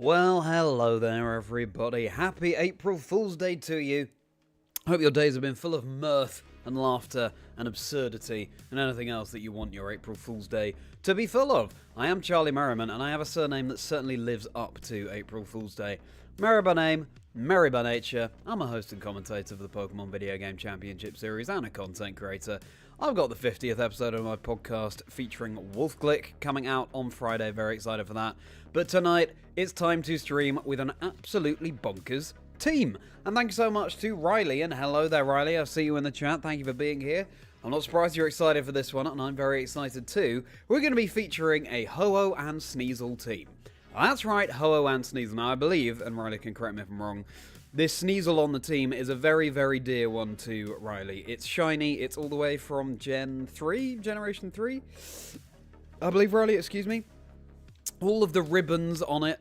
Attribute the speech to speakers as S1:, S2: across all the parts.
S1: Well, hello there, everybody. Happy April Fool's Day to you. Hope your days have been full of mirth and laughter and absurdity and anything else that you want your April Fool's Day to be full of. I am Charlie Merriman, and I have a surname that certainly lives up to April Fool's Day. Merry by name, merry by nature. I'm a host and commentator for the Pokémon Video Game Championship Series and a content creator. I've got the 50th episode of my podcast featuring WOLFE GLICK coming out on Friday. Very excited for that. But tonight, it's time to stream with an absolutely bonkers team. And thank you so much to Riley. And hello there, Riley. I see you in the chat. Thank you for being here. I'm not surprised you're excited for this one, and I'm very excited too. We're going to be featuring a Ho-Oh and SNEASEL team. That's right, Ho-Oh and SNEASEL. Now, I believe, and Riley can correct me if I'm wrong, this SNEASEL on the team is a very, very dear one to Riley. It's shiny. It's all the way from Generation 3? I believe, Riley, excuse me. All of the ribbons on it,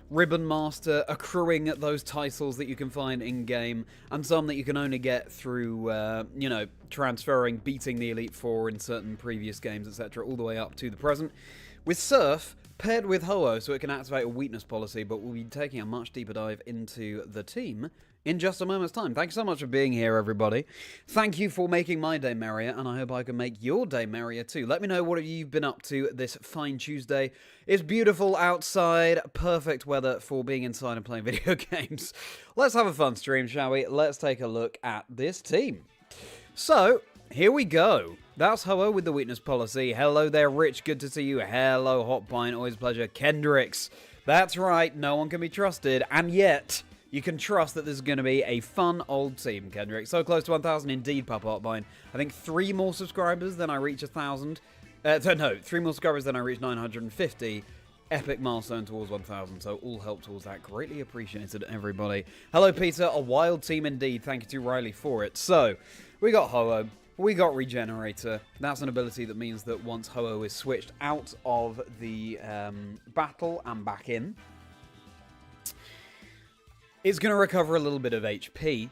S1: Ribbon Master, accruing those titles that you can find in-game, and some that you can only get through, transferring, beating the Elite Four in certain previous games, etc., all the way up to the present. With Surf, paired with Ho-Oh, so it can activate a weakness policy, but we'll be taking a much deeper dive into the team in just a moment's time. Thanks so much for being here, everybody. Thank you for making my day merrier, and I hope I can make your day merrier too. Let me know what you've been up to this fine Tuesday. It's beautiful outside, perfect weather for being inside and playing video games. Let's have a fun stream, shall we? Let's take a look at this team. So, here we go. That's Ho-Oh with the weakness policy. Hello there, Rich. Good to see you. Hello, Hotpine. Always a pleasure. Kendricks. That's right. No one can be trusted. And yet, you can trust that this is going to be a fun old team, Kendrick. So close to 1,000 indeed, Papa Hotpine. I think 3 more subscribers than I reach 1,000. 3 more subscribers than I reach 950. Epic milestone towards 1,000, so all help towards that. Greatly appreciated, everybody. Hello, Peter. A wild team indeed. Thank you to Riley for it. So, we got Ho-Oh. We got Regenerator. That's an ability that means that once Ho-Oh is switched out of the battle and back in, it's going to recover a little bit of HP.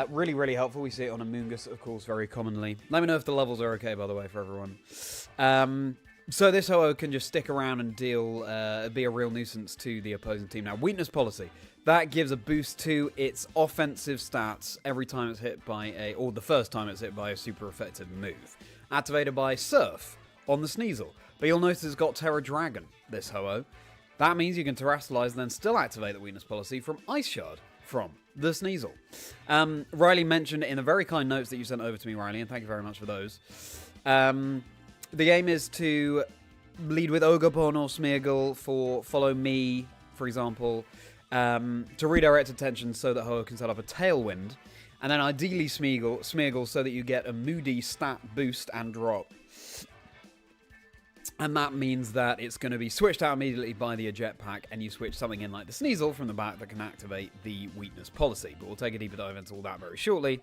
S1: Really, really helpful. We see it on Amoonguss, of course, very commonly. Let me know if the levels are okay, by the way, for everyone. So this Ho-Oh can just stick around and be a real nuisance to the opposing team. Now, weakness policy. That gives a boost to its offensive stats every time it's hit by or the first time it's hit by a super effective move. Activated by Surf on the SNEASEL. But you'll notice it's got Terra Dragon, this Ho-Oh. That means you can Terrestrialize and then still activate the weakness policy from Ice Shard from the SNEASEL. Riley mentioned in the very kind notes that you sent over to me, Riley, and thank you very much for those. The aim is to lead with Ogerpon or Smeargle for Follow Me, for example, to redirect attention so that Ho-Oh can set up a Tailwind, and then ideally Smeargle so that you get a Moody stat boost and drop. And that means that it's going to be switched out immediately by the eject pack, and you switch something in like the SNEASEL from the back that can activate the weakness policy. But we'll take a deeper dive into all that very shortly.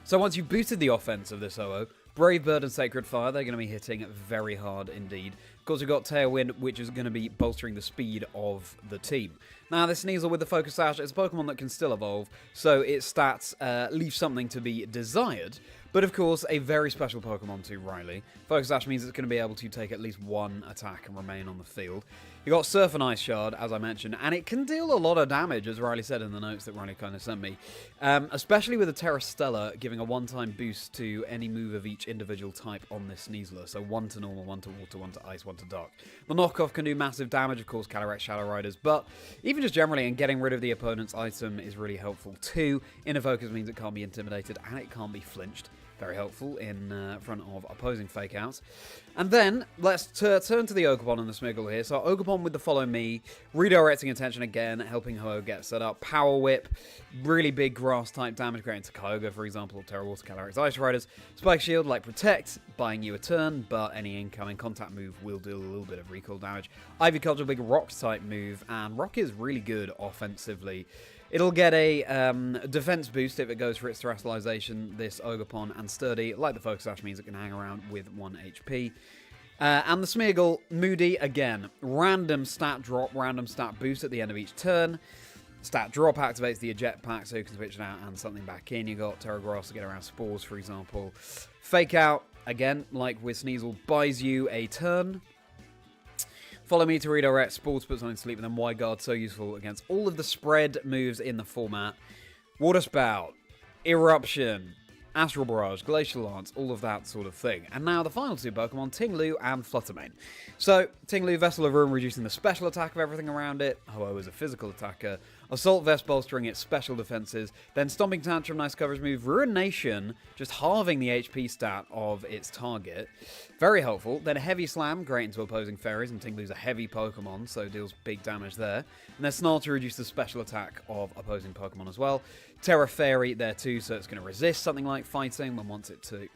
S1: So once you've boosted the offense of this Ho-Oh, Brave Bird and Sacred Fire, they're going to be hitting very hard indeed. Of course, we've got Tailwind, which is going to be bolstering the speed of the team. Now, this SNEASEL with the Focus Sash is a Pokemon that can still evolve, so its stats leave something to be desired. But of course, a very special Pokemon to Riley. Focus Sash means it's going to be able to take at least one attack and remain on the field. You've got Surf and Ice Shard, as I mentioned, and it can deal a lot of damage, as Riley said in the notes that Riley kind of sent me. Especially with the Terra Stella, giving a one-time boost to any move of each individual type on this SNEASEL. So 1 to normal, 1 to water, 1 to ice, 1 to dark. The knockoff can do massive damage, of course, Calyrex Shadow Riders, but even just generally, and getting rid of the opponent's item is really helpful too. Inner Focus means it can't be intimidated and it can't be flinched. Very helpful in front of opposing fake outs. And then, let's turn to the Ogerpon and the Smeargle here. So, Ogerpon with the Follow Me, redirecting attention again, helping Ho-Oh get set up. Power Whip, really big grass-type damage, creating to Kyogre, for example, Terra Water, Calyrex Ice Riders. Spike Shield, like Protect, buying you a turn, but any incoming contact move will do a little bit of recoil damage. Ivy Culture, big Rock-type move, and Rock is really good offensively. It'll get a defense boost if it goes for its Terrestrialization, this Ogerpon, and Sturdy, like the Focus Sash, means it can hang around with 1 HP. And the Smeargle, Moody, again, random stat drop, random stat boost at the end of each turn. Stat drop activates the eject pack, so you can switch it out and something back in. You got Terra Grass to get around Spores, for example. Fake Out, again, like with SNEASEL, buys you a turn. Follow me to redirect, Spore to put something to sleep, and then Wide Guard, so useful against all of the spread moves in the format. Water Spout, Eruption, Astral Barrage, Glacial Lance, all of that sort of thing. And now the final two Pokemon, Ting-lu and Fluttermane. So, Ting-lu, Vessel of Ruin, reducing the special attack of everything around it. Ho-Oh is a physical attacker. Assault Vest bolstering its special defenses. Then Stomping Tantrum, nice coverage move. Ruination, just halving the HP stat of its target. Very helpful. Then Heavy Slam, great into opposing fairies, and Ting-lu's a heavy Pokemon, so deals big damage there. And then Snarl to reduce the special attack of opposing Pokemon as well. Terra Fairy there too, so it's going to resist something like fighting when once it took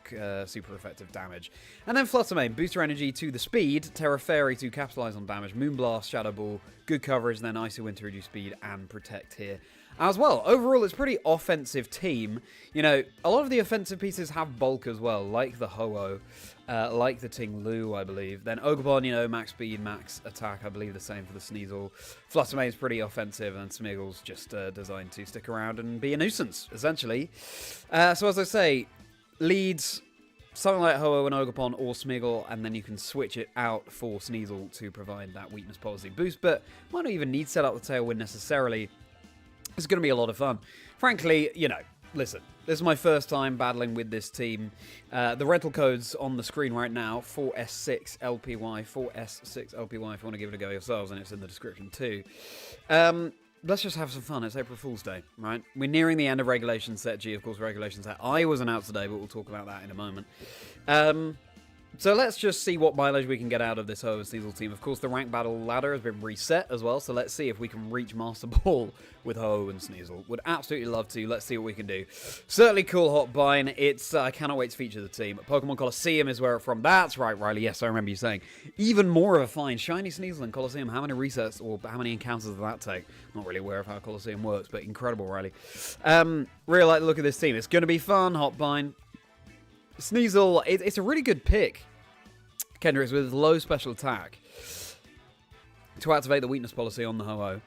S1: super effective damage. And then Fluttermane, booster energy to the speed, Terra Fairy to capitalize on damage, Moonblast, Shadow Ball, good coverage, then Icy Wind to reduce speed and protect here as well. Overall, it's a pretty offensive team. You know, a lot of the offensive pieces have bulk as well, like the Ho-Oh, like the Ting-lu, I believe. Then Ogerpon, you know, max speed, max attack, I believe the same for the SNEASEL. Fluttermane's pretty offensive, and Smeagol's just designed to stick around and be a nuisance, essentially. So as I say, leads something like Ho-Oh and Ogerpon or Smeagol, and then you can switch it out for SNEASEL to provide that weakness policy boost, but might not even need to set up the Tailwind necessarily. It's going to be a lot of fun. Frankly, you know, listen, this is my first time battling with this team. The rental code's on the screen right now, 4S6LPY, 4S6LPY if you want to give it a go yourselves, and it's in the description too. Let's just have some fun. It's April Fool's Day, right? We're nearing the end of Regulation Set G. Of course, Regulation Set I wasn't out today, but we'll talk about that in a moment. So let's just see what mileage we can get out of this Ho-Oh and SNEASEL team. Of course, the rank battle ladder has been reset as well, so let's see if we can reach Master Ball with Ho-Oh and SNEASEL. Would absolutely love to. Let's see what we can do. Certainly cool Hotbine. It's I cannot wait to feature the team. Pokemon Colosseum is where it's from. That's right, Riley. Yes, I remember you saying. Even more of a find. Shiny SNEASEL and Colosseum. How many resets or how many encounters does that take? Not really aware of how Colosseum works, but incredible, Riley. Really like the look of this team. It's going to be fun, Hotbine. SNEASEL, it's a really good pick. Kendricks with low special attack to activate the weakness policy on the Ho-Oh.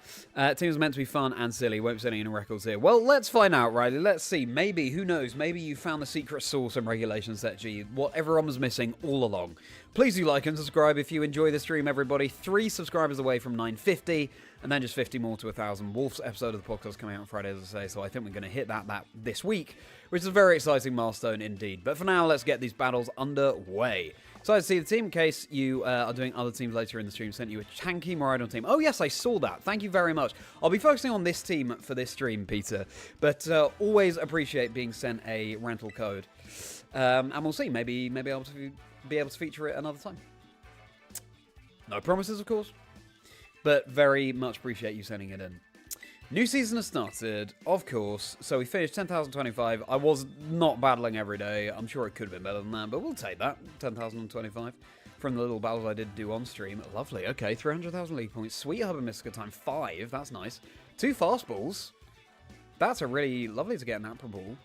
S1: Team is meant to be fun and silly. Won't be setting any records here. Well, let's find out, Riley. Let's see. Maybe, who knows, maybe you found the secret sauce in Regulation Set G, what everyone was missing all along. Please do like and subscribe if you enjoy the stream, everybody. 3 subscribers away from 950, and then just 50 more to 1,000. Wolf's episode of the podcast coming out on Friday, as I say, so I think we're going to hit that this week, which is a very exciting milestone indeed. But for now, let's get these battles underway. So I see the team, in case you are doing other teams later in the stream, sent you a Tanky Miraidon team. Oh yes, I saw that. Thank you very much. I'll be focusing on this team for this stream, Peter. But always appreciate being sent a rental code. And we'll see. Maybe I'll be able to feature it another time. No promises, of course. But very much appreciate you sending it in. New season has started, of course, so we finished 10,025. I was not battling every day. I'm sure it could have been better than that, but we'll take that. 10,025 from the little battles I did do on stream. Lovely. Okay, 300,000 league points. Sweet Hub and Mystica time 5. That's nice. 2 fastballs. That's a really lovely to get an Apra Ball.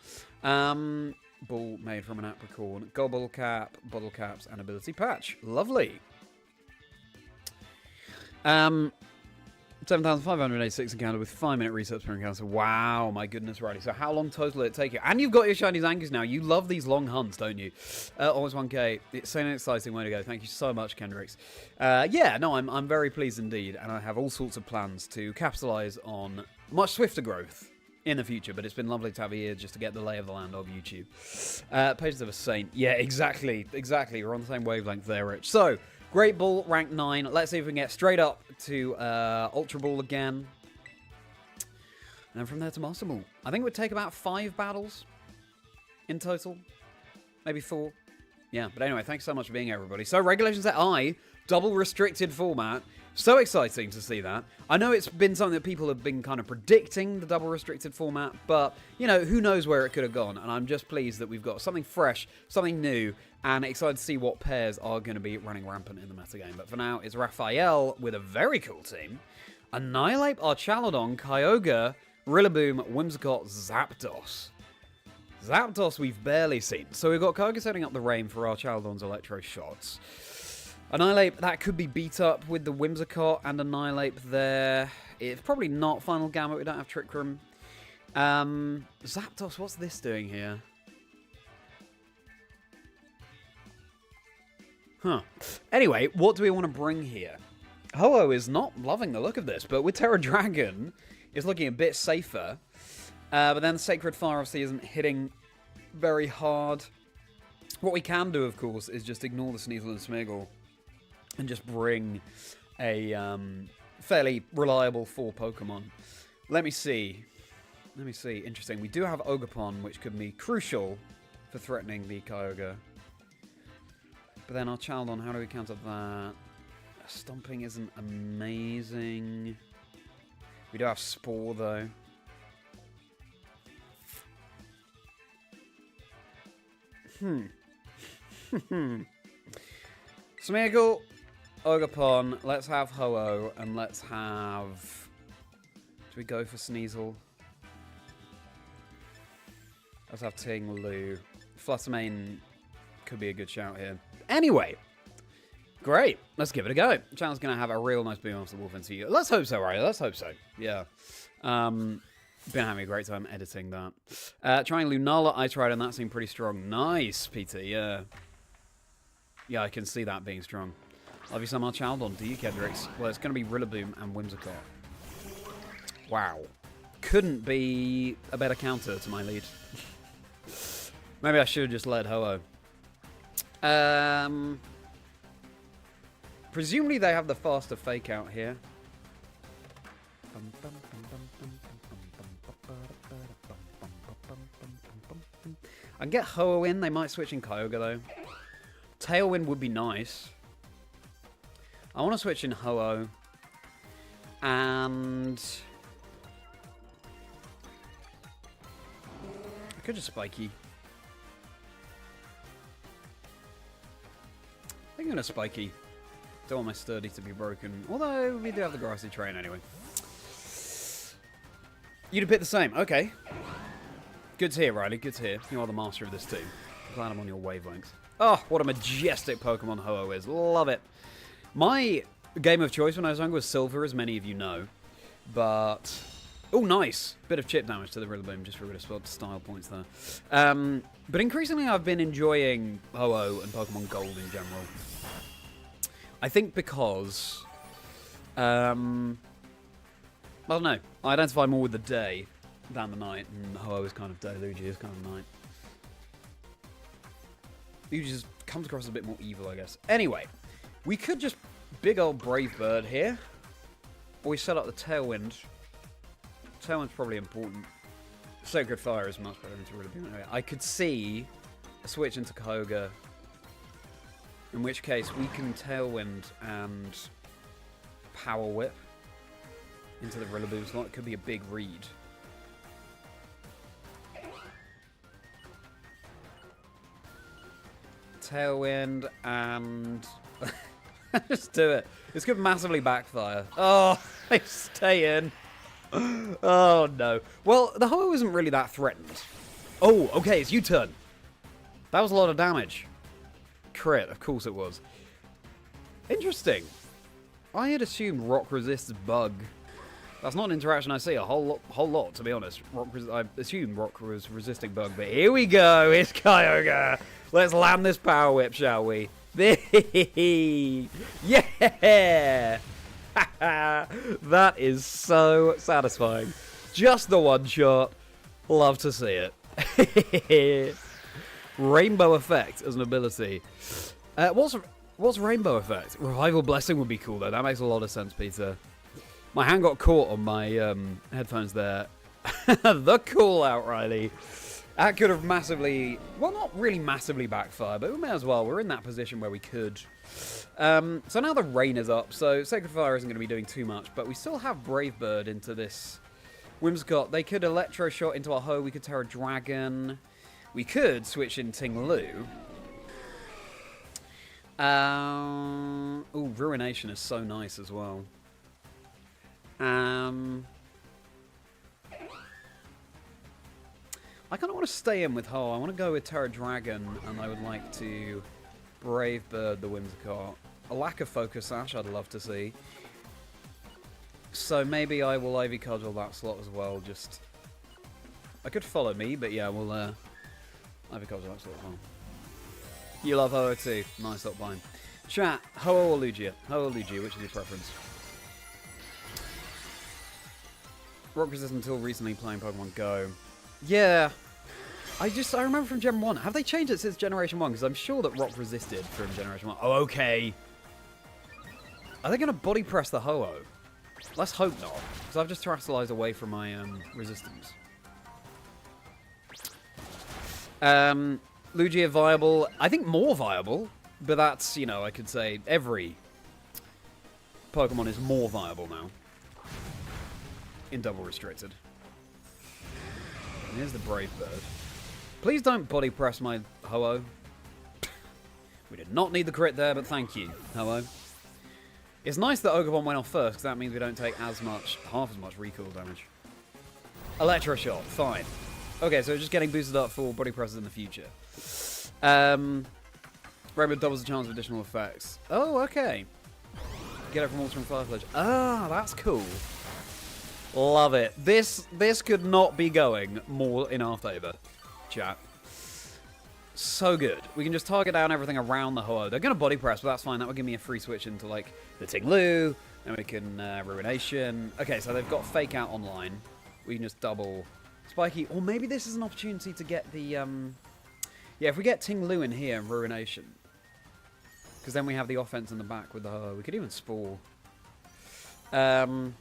S1: Ball made from an Apricorn. Gobble Cap, Bottle Caps, and Ability Patch. Lovely. 7,586 encounter with 5-minute resets per encounter. Wow, my goodness, Riley. So how long total did it take you? And you've got your shiny Zangoose now. You love these long hunts, don't you? Almost 1k. It's an exciting way to go. Thank you so much, Kendricks. Yeah, no, I'm very pleased indeed. And I have all sorts of plans to capitalize on much swifter growth in the future. But it's been lovely to have you here just to get the lay of the land of YouTube. Patience of a Saint. Yeah, exactly. We're on the same wavelength there, Rich. So, Great Ball, rank 9. Let's see if we can get straight up to Ultra Ball again. And then from there to Master Ball. I think it would take about 5 battles in total. Maybe 4. Yeah, but anyway, thanks so much for being here, everybody. So, Regulation Set I, double restricted format. So exciting to see that. I know it's been something that people have been kind of predicting, the double restricted format, but, you know, who knows where it could have gone. And I'm just pleased that we've got something fresh, something new, and excited to see what pairs are going to be running rampant in the metagame. But for now, it's Raphael with a very cool team. Annihilate, Archaludon, Kyogre, Rillaboom, Whimsicott, Zapdos. Zapdos we've barely seen. So we've got Kyogre setting up the rain for Archaludon's Electro Shots. Annihilate, that could be beat up with the Whimsicott and Annihilate there. It's probably not Final Gamut, we don't have Trick Room. Zapdos, what's this doing here? Huh. Anyway, what do we want to bring here? Ho-Oh is not loving the look of this, but with Terra Dragon, it's looking a bit safer. But then Sacred Fire obviously isn't hitting very hard. What we can do, of course, is just ignore the SNEASEL and Smeargle and just bring a fairly reliable 4 Pokemon. Let me see. Interesting. We do have Ogerpon, which could be crucial for threatening the Kyogre. But then our Chaldon, how do we counter that? Stomping isn't amazing. We do have Spore, though. Smeargle, Ogerpon, let's have Ho-Oh, and let's have... Do we go for SNEASEL? Let's have Ting-lu. Fluttermane could be a good shout here. Anyway, great. Let's give it a go. Channel's going to have a real nice boom off the Wolf into you. Let's hope so, right? Let's hope so. Yeah. Been having a great time editing that. Trying Lunala, I tried, and that seemed pretty strong. Nice, Peter, yeah. Yeah, I can see that being strong. Love you some more, Chaldon. Do you, Kendricks? Well, it's going to be Rillaboom and Whimsicott. Wow. Couldn't be a better counter to my lead. Maybe I should have just led Ho-Oh. Presumably they have the faster fake out here. I can get Ho-Oh in. They might switch in Kyogre though. Tailwind would be nice. I want to switch in Ho-Oh. And... I could just Spiky. I think I'm going to Spiky. Don't want my Sturdy to be broken. Although, we do have the Grassy Train anyway. You'd have picked the same. Okay. Good to hear, Riley. Good to hear. You are the master of this too. Glad I'm on your wavelengths. Oh, what a majestic Pokemon Ho-Oh is. Love it. My game of choice when I was younger was Silver, as many of you know. But... Oh, nice. Bit of chip damage to the Rillaboom, just for a bit of style points there. But increasingly I've been enjoying Ho-Oh and Pokemon Gold in general. I think because... I don't know. I identify more with the day than the night, and Ho-Oh is kind of day, Luigi is kind of night. Luigi just comes across as a bit more evil, I guess. Anyway, we could just big old Brave Bird here. Or we set up the Tailwind. Tailwind's probably important. Sacred Fire is much better into Rillaboom. I could see a switch into Kyogre, in which case we can Tailwind and Power Whip into the Rillaboom slot. It could be a big read. Tailwind and... Just do it. This could massively backfire. Oh, they stay in. Oh, no. Well, the Ho-Oh isn't really that threatened. Oh, okay, it's U-turn. That was a lot of damage. Crit, of course it was. Interesting. I had assumed Rock resists Bug. That's not an interaction I see a whole lot, to be honest. I assumed Rock was resisting Bug, but here we go. It's Kyogre. Let's land this Power Whip, shall we? Yeah! That is so satisfying. Just the one shot. Love to see it. Rainbow Effect as an ability. What's Rainbow Effect? Revival Blessing would be cool though. That makes a lot of sense, Peter. My hand got caught on my headphones there. The call out, Riley. That could have massively, well, not really massively backfired, but we may as well. We're in that position where we could. So now the rain is up, so Sacred Fire isn't going to be doing too much, but we still have Brave Bird into this Whimsicott. They could Electro Shot into our Ho. We could Terra Dragon. We could switch in Ting-lu. Ooh, Ruination is so nice as well. I kind of want to stay in with Ho. I want to go with Terra Dragon, and I would like to Brave Bird the Whimsicott. A lack of Focus Sash I'd love to see. So maybe I will Ivy Cudgel that slot as well. Just I could follow me, but yeah, we'll Ivy Cudgel that slot as well. You love Ho too. Nice up line. Chat, Ho-Oh or Lugia? Ho-Oh or Lugia, which is your preference? Rock resistant until recently playing Pokemon Go. Yeah. I remember from Gen 1. Have they changed it since Generation 1? Because I'm sure that Rock resisted from Generation 1. Oh, okay. Are they going to body press the Ho-Oh? Let's hope not. Because I've just Terastallized away from my resistance. Lugia viable. I think more viable. But that's, you know, I could say every Pokemon is more viable now. In double restricted. And here's the Brave Bird. Please don't body press my Ho-Oh. We did not need the crit there, but thank you, Ho-Oh. It's nice that Ogerpon went off first, because that means we don't take half as much recoil damage. Electroshock, fine. Okay, so just getting boosted up for body presses in the future. Rainbow doubles the chance of additional effects. Oh, okay. Get it from Water and Fire Pledge. Ah, that's cool. Love it. This could not be going more in our favour, chat. So good. We can just target down everything around the Ho-Oh. They're going to body press, but that's fine. That would give me a free switch into, like, the Ting-lu, and we can Ruination. Okay, so they've got Fake Out online. We can just double Spiky. Or maybe this is an opportunity to get the... Yeah, if we get Ting-lu in here and Ruination. Because then we have the offense in the back with the Ho-Oh. We could even Spore. Because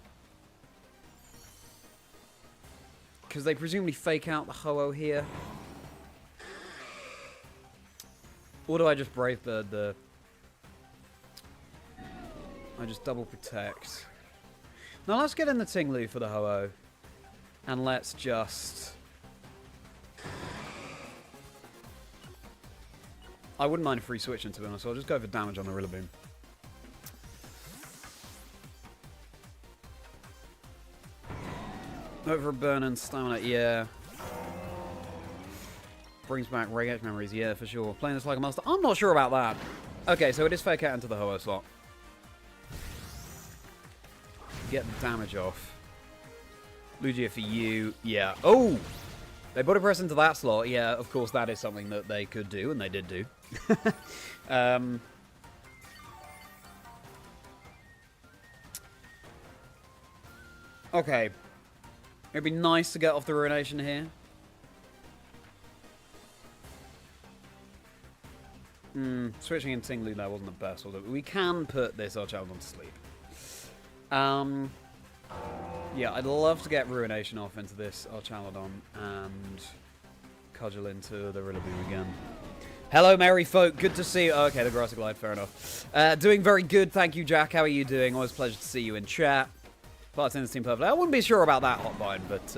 S1: they presumably Fake Out the Ho-Oh here. Or do I just Brave Bird the... I just double protect. Now let's get in the Ting-lu for the Ho-Oh. And let's just... I wouldn't mind a free switch into them, so I'll just go for damage on the Rillaboom. Over a burn and stamina, yeah. Brings back Regate memories, yeah, for sure. Playing this like a master, I'm not sure about that. Okay, so it is Fake Out into the Ho-Oh slot. Get the damage off. Lugia for you, yeah. Oh! They body press into that slot, yeah, of course that is something that they could do, and they did do. Okay. It'd be nice to get off the Ruination here. Switching in Ting-lu there wasn't the best, although we can put this Archaludon to sleep. Yeah, I'd love to get Ruination off into this Archaludon and cudgel into the Rillaboom again. Hello, merry folk. Good to see you. Oh, okay, the Grassy Glide, fair enough. Doing very good, thank you, Jack. How are you doing? Always a pleasure to see you in chat. Parts in this team perfectly. I wouldn't be sure about that, Hotbine, but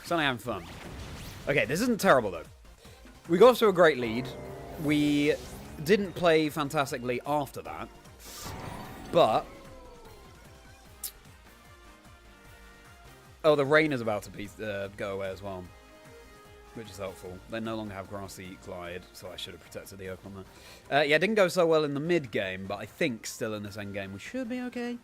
S1: certainly having fun. Okay, this isn't terrible, though. We got off to a great lead. We didn't play fantastically after that, but... Oh, the rain is about to go away as well, which is helpful. They no longer have Grassy Glide, so I should have protected the Oak on there. Yeah, it didn't go so well in the mid-game, but I think still in this end-game we should be okay.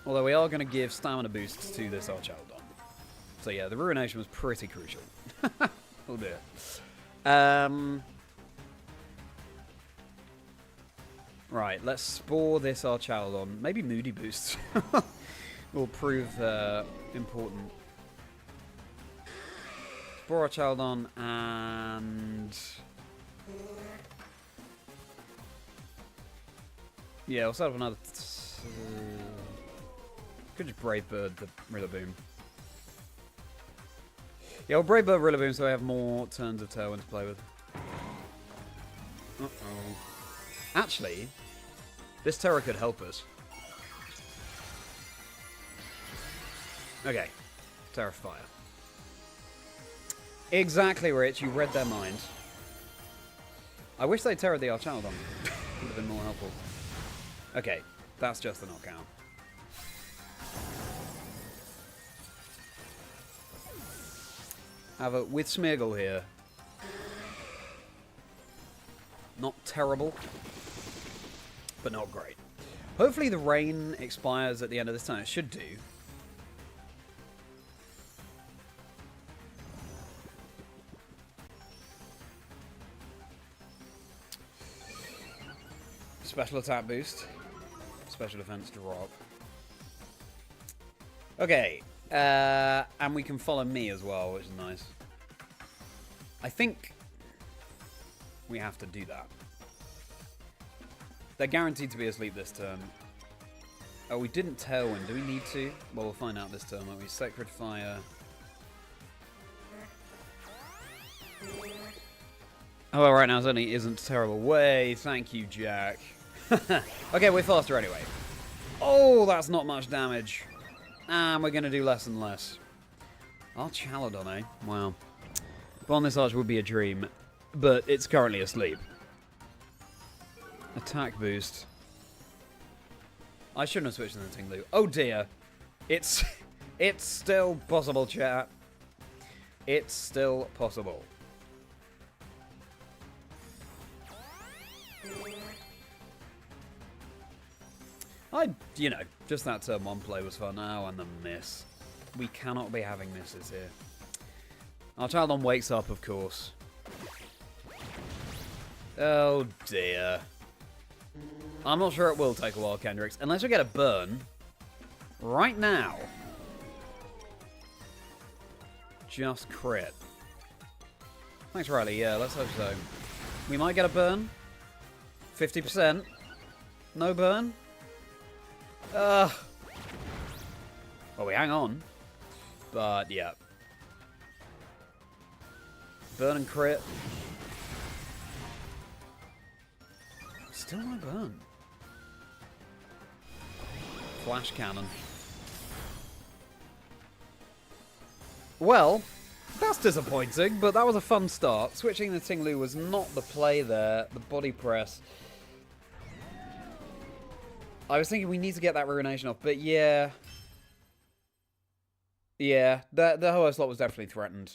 S1: Although we are going to give stamina boosts to this Archaludon. So yeah, the Ruination was pretty crucial. Oh dear. Right, let's Spore this Archaludon. Maybe Moody Boost will prove important. Spore Archaludon and... Yeah, we'll set up another... Could just Brave Bird the Rillaboom. Yeah, we'll Brave Bird Rillaboom so we have more turns of Tailwind to play with. Uh-oh. Actually, this Terra could help us. Okay. Terra Fire. Exactly, Rich. You read their mind. I wish they Terra the Archaludon. Would have been more helpful. Okay. That's just a knockout. Have a with Smeargle here. Not terrible, but not great. Hopefully the rain expires at the end of this turn. It should do. Special attack boost. Special defense drop. Okay. And we can follow me as well, which is nice. I think we have to do that. They're guaranteed to be asleep this turn. Oh, we didn't Tailwind. Do we need to? Well, we'll find out this turn, won't we? Sacred Fire. Oh, well, right now Zenny isn't a terrible way. Thank you, Jack. Okay, we're faster anyway. Oh, that's not much damage. And we're going to do less and less. Our Chaladon, eh? Wow. Bond this Arch would be a dream, but it's currently asleep. Attack boost. I shouldn't have switched to the ting-lu. Oh dear. It's still possible, chat. It's still possible. You know, just that turn 1 play was fun. Oh, and the miss. We cannot be having misses here. Our Chaladon wakes up, of course. Oh dear. I'm not sure it will take a while, Kendricks. Unless we get a burn. Right now. Just crit. Thanks, Riley. Yeah, let's hope so. We might get a burn. 50%. No burn. Well, we hang on. But, yeah. Burn and crit. Still no burn. Flash cannon. Well, that's disappointing, but that was a fun start. Switching the ting-lu was not the play there. The body press. I was thinking we need to get that ruination off, but yeah. Yeah, the Ho-Oh slot was definitely threatened.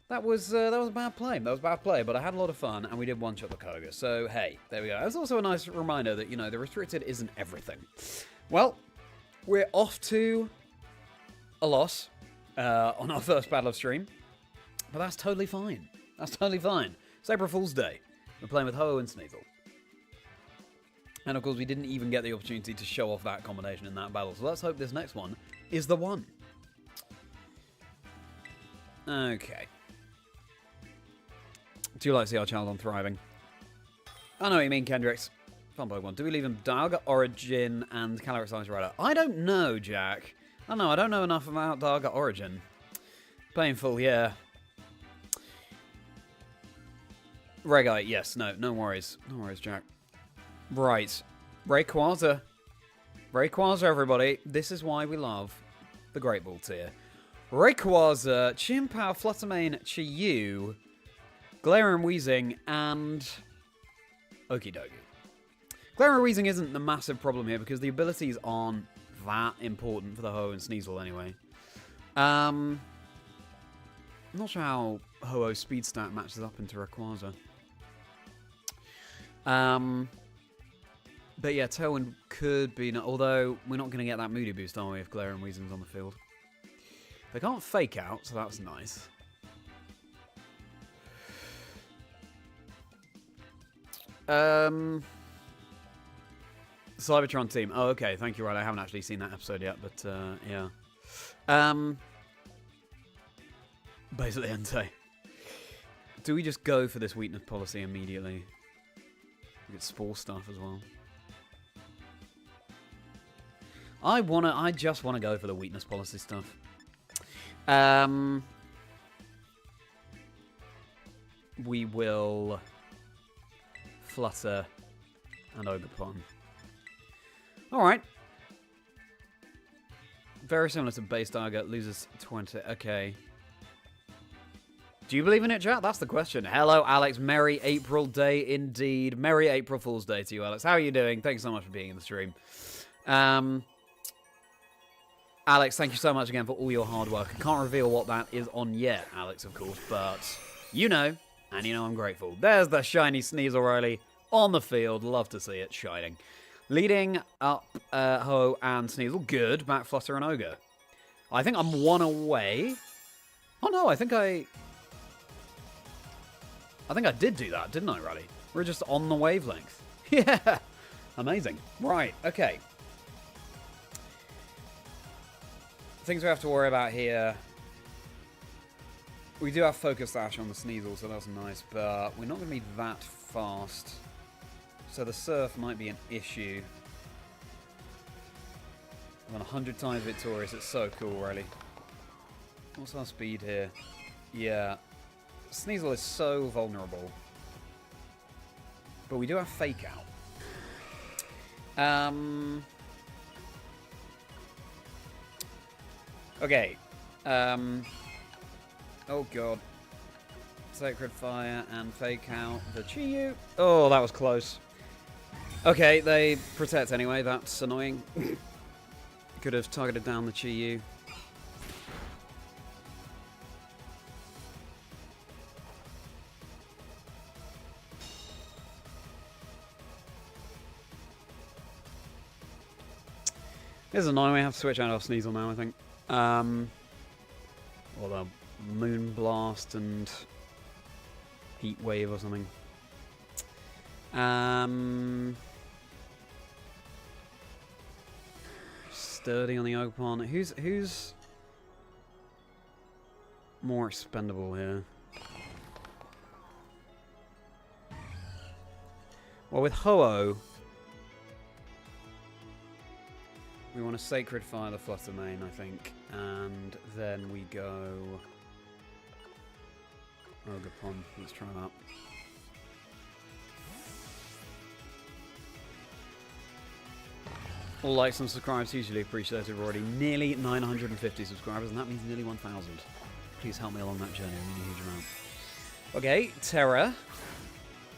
S1: That was a bad play. That was a bad play, but I had a lot of fun, and we did one-shot the Koga. So, hey, there we go. It's also a nice reminder that, you know, the restricted isn't everything. Well, we're off to a loss on our first battle of stream, but that's totally fine. That's totally fine. It's April Fool's Day. We're playing with Ho-Oh and SNEASEL. And, of course, we didn't even get the opportunity to show off that combination in that battle, so let's hope this next one is the one. Okay. Do you like to see our Chaladon thriving? I know what you mean, Kendricks. Fun Pokemon. Do we leave him Darga Origin and Calyrex Ice Rider? I don't know, Jack. I don't know enough about Darga Origin. Painful, yeah. Regite, yes. No worries. No worries, Jack. Right. Rayquaza. Rayquaza, everybody. This is why we love the Great Ball tier. Rayquaza, Chien-Pao, Fluttermane, Chi-Yu, Galarian Weezing, and Okie dokie. Galarian Weezing isn't the massive problem here because the abilities aren't that important for the Ho-Oh and SNEASEL anyway. I'm not sure how Ho-Oh speed stat matches up into Rayquaza. But yeah, Tailwind could be, although we're not going to get that Moody boost, are we, if Galarian Weezing's on the field. They can't fake out, so that's nice. Cybertron team. Oh, okay. Thank you, Ryan. I haven't actually seen that episode yet, but yeah. Basically, Entei. Do we just go for this weakness policy immediately? We get Spore stuff as well. I just wanna go for the weakness policy stuff. We will Flutter and Ogerpon. Alright. Very similar to base Darga, loses 20. Okay. Do you believe in it, chat? That's the question. Hello, Alex. Merry April Day indeed. Merry April Fool's Day to you, Alex. How are you doing? Thanks so much for being in the stream. Alex, thank you so much again for all your hard work. I can't reveal what that is on yet, Alex, of course, but you know, and you know I'm grateful. There's the shiny SNEASEL Riley on the field. Love to see it shining. Leading up Ho and SNEASEL. Good. Back Flutter and Ogre. I think I'm one away. Oh no, I think I did do that, didn't I, Riley? We're just on the wavelength. Yeah. Amazing. Right, okay. Things we have to worry about here. We do have Focus Sash on the SNEASEL, so that's nice, but we're not going to be that fast. So the Surf might be an issue. I'm 100 times victorious. It's so cool, really. What's our speed here? Yeah. SNEASEL is so vulnerable. But we do have Fake Out. Okay. Oh god. Sacred Fire and Fake Out the Chi-Yu. Oh, that was close. Okay, they protect anyway. That's annoying. Could have targeted down the Chi-Yu. This is annoying. We have to switch out our SNEASEL now, I think. Or the Moon Blast and Heat Wave or something. Sturdy on the Oakmon. Who's more expendable here? Well, with Ho-Oh, we want to Sacred Fire the Flutter Mane, I think, and then we go Ogerpon. Let's try that. All likes and subscribes hugely appreciated. We're already nearly 950 subscribers, and that means nearly 1,000. Please help me along that journey. I need a huge amount. Okay, Terra.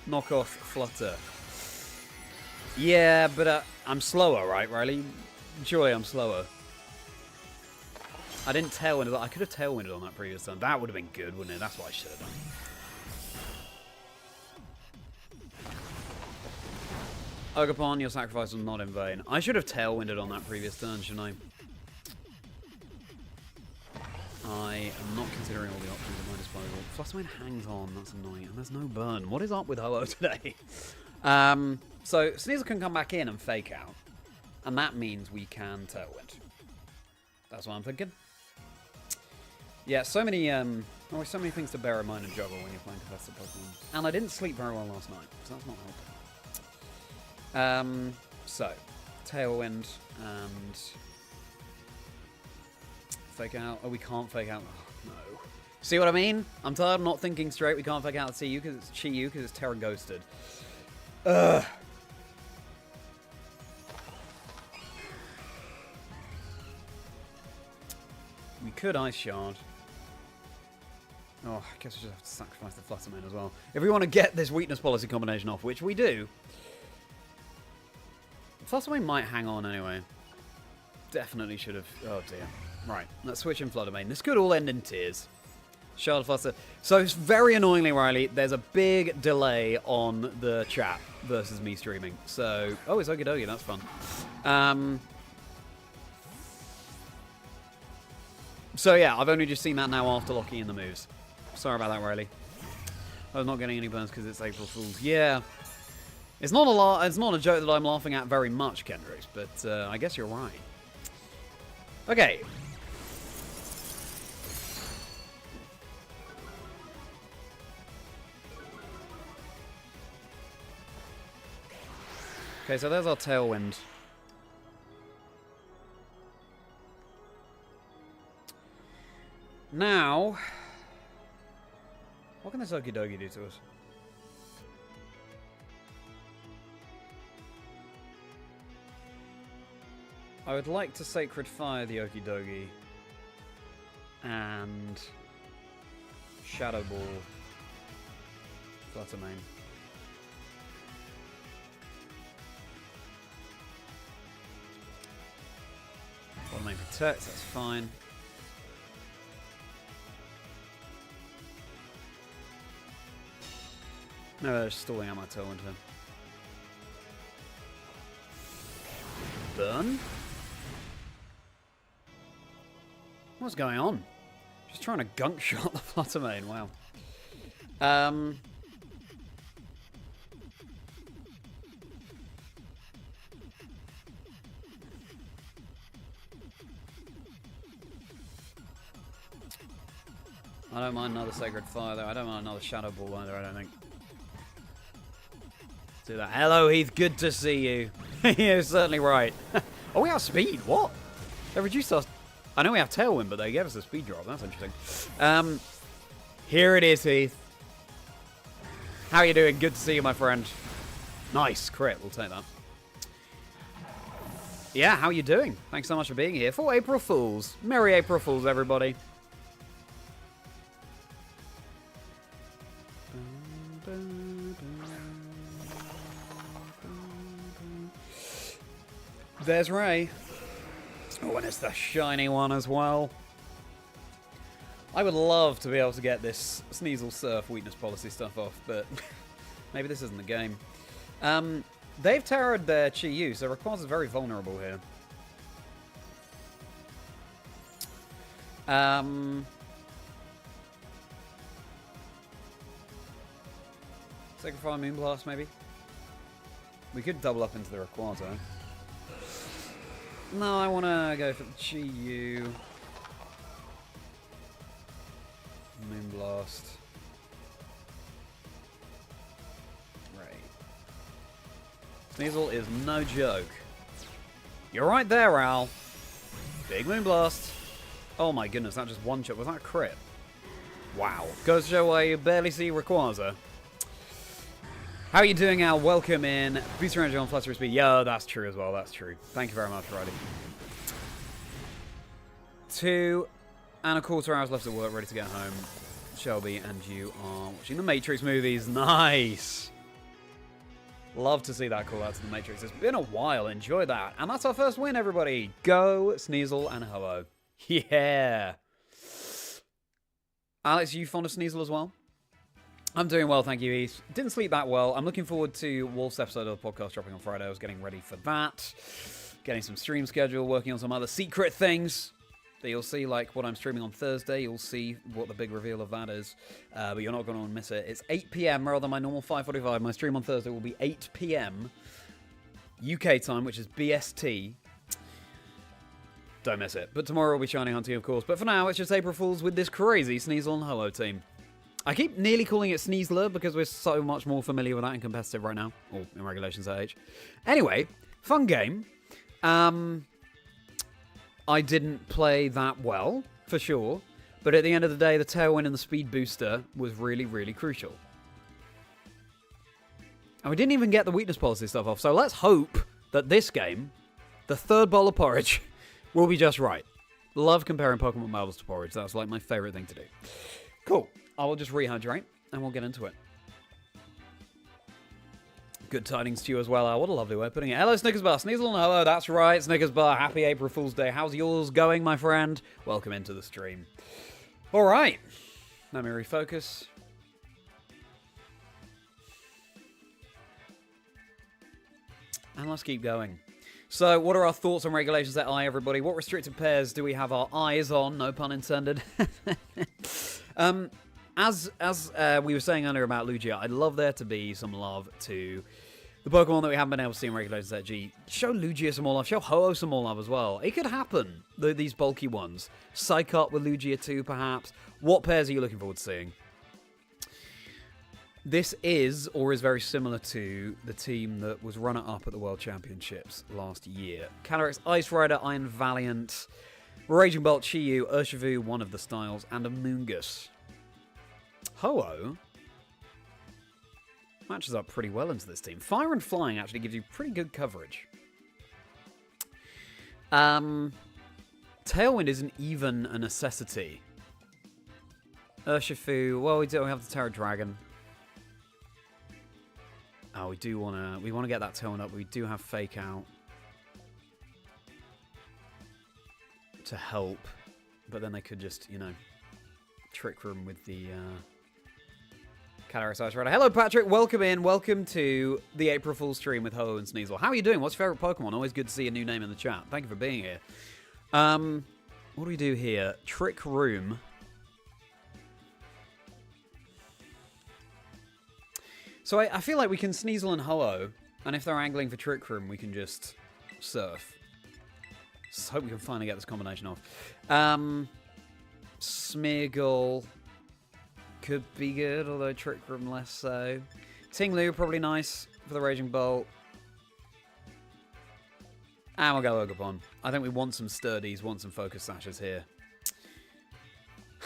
S1: Knock off Flutter. Yeah, but I'm slower, right, Riley? Surely I'm slower. I didn't Tailwind. I could have Tailwinded on that previous turn. That would have been good, wouldn't it? That's what I should have done. Ogerpon, your sacrifice was not in vain. I should have Tailwinded on that previous turn, shouldn't I? I am not considering all the options at my disposal. Fluttermane hangs on, that's annoying. And there's no burn. What is up with Ho-Oh today? So SNEASEL can come back in and Fake Out. And that means we can Tailwind. That's what I'm thinking. Yeah, so many always so many things to bear in mind and juggle when you're playing competitive Pokemon. And I didn't sleep very well last night, so that's not helping. So, Tailwind and Fake Out. Oh, we can't Fake Out. Oh, no. See what I mean? I'm tired of not thinking straight. We can't Fake Out the Chi-Yu because it's Terra Ghosted. Ugh. We could Ice Shard. Oh, I guess we just have to sacrifice the Fluttermane as well. If we want to get this weakness policy combination off, which we do. Fluttermane might hang on anyway. Definitely should have. Oh dear. Right, let's switch in Fluttermane. This could all end in tears. Shard Flutter. So it's very annoyingly, Riley, there's a big delay on the chat versus me streaming. So, oh, it's Okie dokie, that's fun. So yeah, I've only just seen that now after locking in the moves. Sorry about that, Riley. I was not getting any burns because it's April Fool's. Yeah. It's not a joke that I'm laughing at very much, Kendricks, but I guess you're right. Okay. Okay, so there's our Tailwind. Now, what can this Okie dokie do to us? I would like to Sacred Fire the Okie dokie and Shadow Ball Fluttermane. Fluttermane protects, that's fine. No, they're stalling out my Tailwind turn. Burn? What's going on? Just trying to gunk shot the Fluttermane, wow. I don't mind another Sacred Fire, though. I don't mind another Shadow Ball, either, I don't think. Let's do that. Hello, Heath. Good to see you. You're certainly right. Oh, we have speed. What? They reduced us. I know we have Tailwind, but they gave us a speed drop. That's interesting. Here it is, Heath. How are you doing? Good to see you, my friend. Nice. Crit. We'll take that. Yeah, how are you doing? Thanks so much for being here for April Fools. Merry April Fools, everybody. There's Ray. Oh, and it's the shiny one as well. I would love to be able to get this SNEASEL Surf weakness policy stuff off, but maybe this isn't the game. They've terrored their Chi-Yu, so Rayquaza is very vulnerable here. Sacred Fire Moonblast, maybe? We could double up into the Rayquaza. No, I want to go for the Chi-Yu. Moonblast. Right. SNEASEL is no joke. You're right there, Al. Big Moonblast. Oh my goodness, that just one shot. Was that a crit? Wow. Goes to show why you barely see Rayquaza. How are you doing, Al? Welcome in. Boost your energy on Flutter Speed. Yeah, that's true as well. That's true. Thank you very much, Riley. 2.25 hours left at work, ready to get home. Shelby and you are watching the Matrix movies. Nice. Love to see that call out to the Matrix. It's been a while. Enjoy that. And that's our first win, everybody. Go, SNEASEL and hello. Yeah. Alex, are you fond of SNEASEL as well? I'm doing well, thank you, Heath. Didn't sleep that well. I'm looking forward to Wolfe's episode of the podcast dropping on Friday. I was getting ready for that. Getting some stream schedule, working on some other secret things that you'll see, like what I'm streaming on Thursday. You'll see what the big reveal of that is. But you're not going to miss it. It's 8 p.m. rather than my normal 5:45. My stream on Thursday will be 8 p.m. UK time, which is BST. Don't miss it. But tomorrow will be Shiny Hunting, of course. But for now, it's just April Fools with this crazy SNEASEL and Hello team. I keep nearly calling it SNEASELer because we're so much more familiar with that in competitive right now. Or in regulations at age. Anyway, fun game. I didn't play that well, for sure. But at the end of the day, the Tailwind and the Speed Booster was really, really crucial. And we didn't even get the weakness policy stuff off. So let's hope that this game, the third bowl of porridge, will be just right. Love comparing Pokemon marbles to porridge. That's like my favourite thing to do. Cool. I will just rehydrate, and we'll get into it. Good tidings to you as well, Al. What a lovely way of putting it. Hello, Snickers Bar. SNEASEL and hello. That's right, Snickers Bar. Happy April Fool's Day. How's yours going, my friend? Welcome into the stream. All right. Let me refocus. And let's keep going. So, what are our thoughts on regulations at I, everybody? What restricted pairs do we have our eyes on? No pun intended. As we were saying earlier about Lugia, I'd love there to be some love to the Pokemon that we haven't been able to see in regulations at G. Show Lugia some more love. Show Ho-Oh some more love as well. It could happen, these bulky ones. Psych up with Lugia 2, perhaps. What pairs are you looking forward to seeing? This is, or is very similar to, the team that was runner-up at the World Championships last year. Calyrex, Ice Rider, Iron Valiant, Raging Bolt, Chi-Yu, Urshifu, one of the styles, and a Moongus. Ho-Oh matches up pretty well into this team. Fire and Flying actually gives you pretty good coverage. Tailwind isn't even a necessity. Urshifu, well, we don't have the Terra Dragon. Oh, we want to get that Tailwind up. We do have Fake Out to help, but then they could just, you know, Trick Room with the Calyrex Ice Rider. Hello, Patrick. Welcome in. Welcome to the April Fool's stream with Ho and SNEASEL. How are you doing? What's your favourite Pokemon? Always good to see a new name in the chat. Thank you for being here. What do we do here? Trick Room. So I feel like we can SNEASEL and Ho-Oh, and if they're angling for Trick Room, we can just Surf. So hope we can finally get this combination off. Smeargle. could be good, although Trick Room less so. Ting-lu, probably nice for the Raging Bolt. And we'll go Ogerpon. I think we want some sturdies, want some focus sashes here.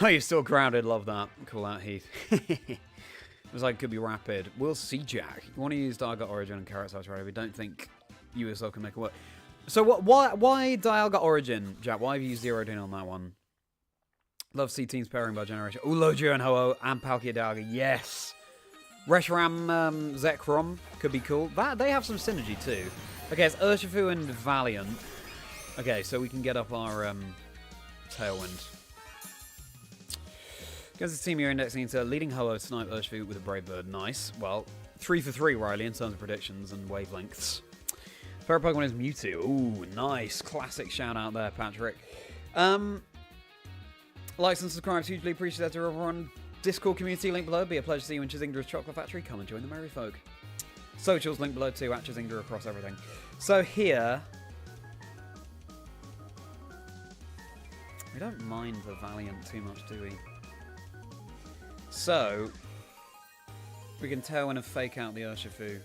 S1: Oh, you're still grounded. Love that. Cool out, Heath. It was like, could be rapid. We'll see, Jack. You want to use Dialga Origin and Carrot Size, right? We don't think USL can make it work. So why Dialga Origin, Jack? Why have you zeroed in on that one? Love see teams pairing by generation. Ooh, Lojo and Ho-Oh and Palkia Dialga. Yes. Reshiram Zekrom could be cool. They have some synergy too. Okay, it's Urshifu and Valiant. Okay, so we can get up our Tailwind. Against the team you're indexing into leading Ho-Oh, Snipe, Urshifu with a Brave Bird. Nice. Well, 3 for 3, Riley, in terms of predictions and wavelengths. Favorite Pokemon is Mewtwo. Ooh, nice. Classic shout out there, Patrick. Likes and subscribes, hugely appreciate that to everyone. Discord community link below. Be a pleasure to see you in Chazingdra's Chocolate Factory. Come and join the merry folk. Socials link below too, at Chazingdra across everything. So here, we don't mind the Valiant too much, do we? So we can Tailwind and fake out the Urshifu.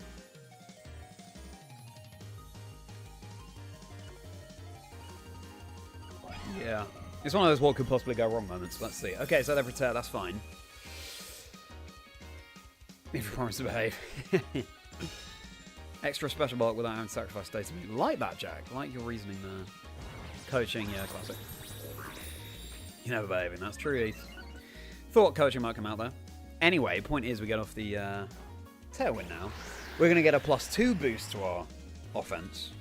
S1: Yeah. It's one of those what could possibly go wrong moments. Let's see. Okay, so they're protect. That's fine. If you promise to behave. Extra special bulk without having to sacrifice data. Like that, Jack. Like your reasoning there. Coaching, yeah, classic. You're never behaving. That's true, Heath. Thought coaching might come out there. Anyway, point is we get off the Tailwind now. We're going to get a +2 boost to our offense.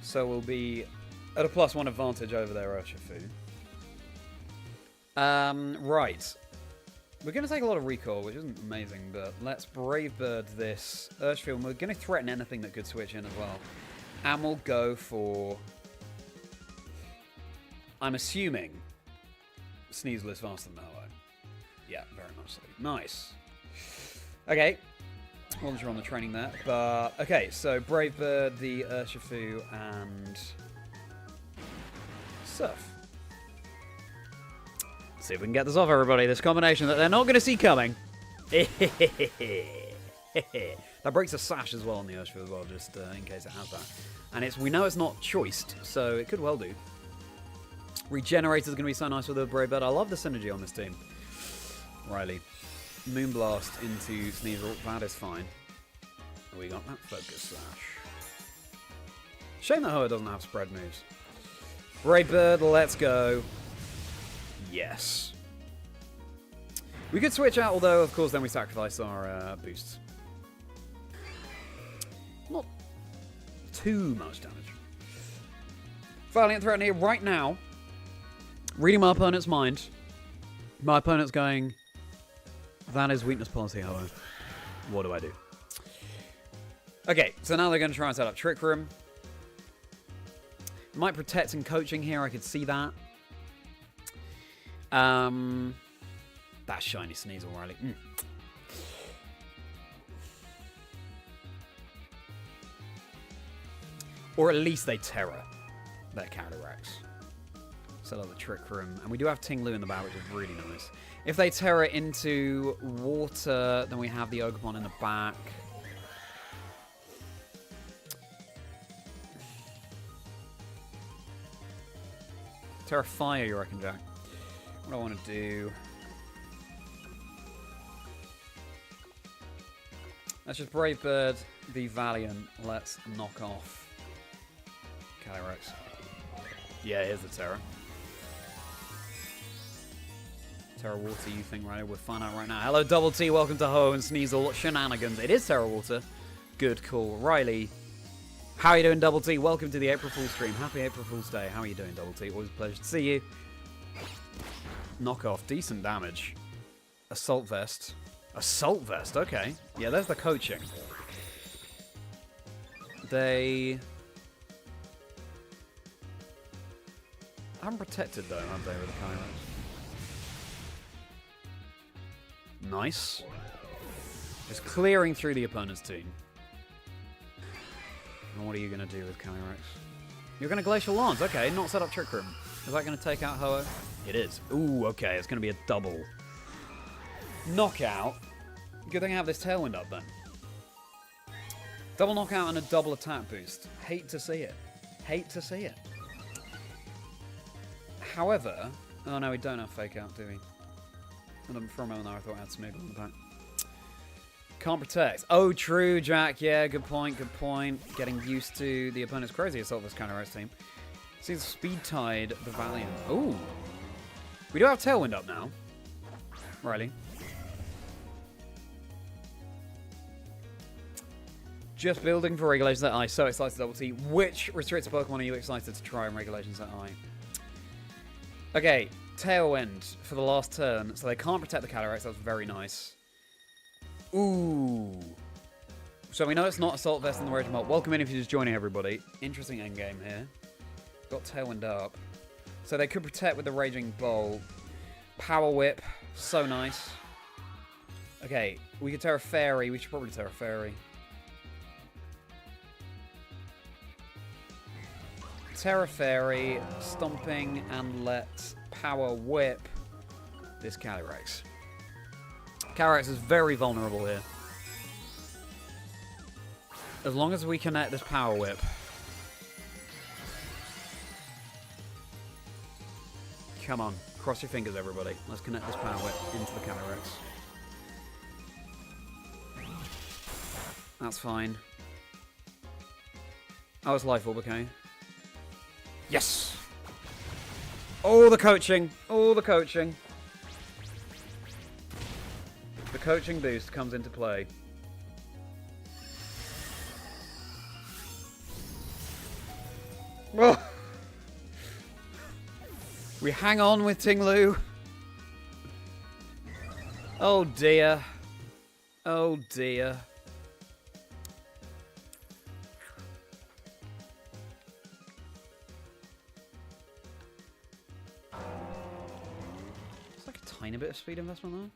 S1: So we'll be at a +1 advantage over their Urshifu. Right. We're going to take a lot of recall, which isn't amazing, but let's Brave Bird this Urshifu, and we're going to threaten anything that could switch in as well. And we'll go for... I'm assuming SNEASEL is faster than Ho-Oh. Yeah, very much so. Nice. Okay. Wasn't sure on the training there, but... Okay, so Brave Bird, the Urshifu, and... Surf. See if we can get this off, everybody. This combination that they're not going to see coming. That breaks a sash as well on the Urshifu as well, just in case it has that. And we know it's not choiced, so it could well do. Regenerator's going to be so nice with the Brave Bird. I love the synergy on this team. Riley. Moonblast into SNEASEL. That is fine. We got that Focus Slash. Shame that Ho-Oh doesn't have spread moves. Brave Bird, let's go. Yes. We could switch out, although, of course, then we sacrifice our boosts. Not too much damage. Valiant threat here right now. Reading my opponent's mind. My opponent's going, that is weakness policy, Ho-Oh. What do I do? Okay, so now they're going to try and set up Trick Room. Might protect and coaching here, I could see that. That shiny SNEASEL, Riley. Or at least they Terror their Cataracts. Set up the Trick Room. And we do have Ting-lu in the back, which is really nice. If they Terror into water, then we have the Ogerpon in the back. Terra Fire, you reckon, Jack? What do I want to do? Let's just Brave Bird the Valiant. Let's knock off Calyrex. Yeah, here's the Terra. Terra Water, you think, right? We'll find out right now. Hello, Double T. Welcome to Ho and SNEASEL Shenanigans. It is Terra Water. Good call. Riley. How are you doing, Double T? Welcome to the April Fool's stream. Happy April Fool's Day. How are you doing, Double T? Always a pleasure to see you. Knock off. Decent damage. Assault Vest. Assault Vest, okay. Yeah, there's the coaching. They... Unprotected, though, aren't they, with the Kyrax? Nice. Just clearing through the opponent's team. And what are you going to do with Calyrex? You're going to Glacial Lance. Okay, not set up Trick Room. Is that going to take out Ho-Oh? It is. Ooh, okay. It's going to be a double. Knockout. Good thing I have this Tailwind up then. Double knockout and a double attack boost. Hate to see it. Hate to see it. However... Oh no, we don't have Fake Out, do we? For a moment there, I thought I had Smiggle on the back. Can't protect. Oh, true, Jack. Yeah, good point, good point. Getting used to the opponent's crazy assault this counter-ice team. See the Speed Tide, the Valiant. Ooh. We do have Tailwind up now. Riley. Just building for Regulations at I. So excited to double T. Which restricted Pokemon are you excited to try in Regulations at I? Okay, Tailwind for the last turn. So they can't protect the Calyrex. That's very nice. Ooh. So we know it's not Assault Vest in the Raging Bolt. Welcome in if you're just joining, everybody. Interesting endgame here. Got Tailwind up. So they could protect with the Raging Bolt. Power Whip. So nice. Okay, we could Terra Fairy. We should probably Terra Fairy. Terra Fairy, Stomping, and let Power Whip this Calyrex. Calyrex is very vulnerable here. As long as we connect this Power Whip. Come on, cross your fingers, everybody. Let's connect this Power Whip into the Calyrex. That's fine. Oh, it's Life Orb, okay. Yes! Oh, the coaching. Oh, the coaching. The coaching boost comes into play. Oh. We hang on with ting-lu. Oh, dear. Oh, dear. Tiny bit of speed investment there.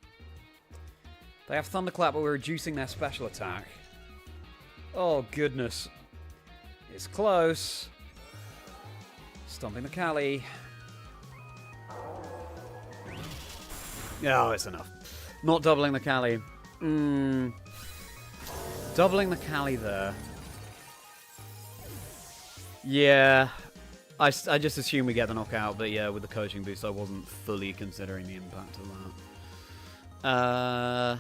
S1: They have Thunderclap, but we're reducing their special attack. Oh, goodness. It's close. Stomping the Cali. Oh, it's enough. Not doubling the Cali. Doubling the Cali there. Yeah. I just assume we get the knockout, but yeah, with the coaching boost, I wasn't fully considering the impact of that.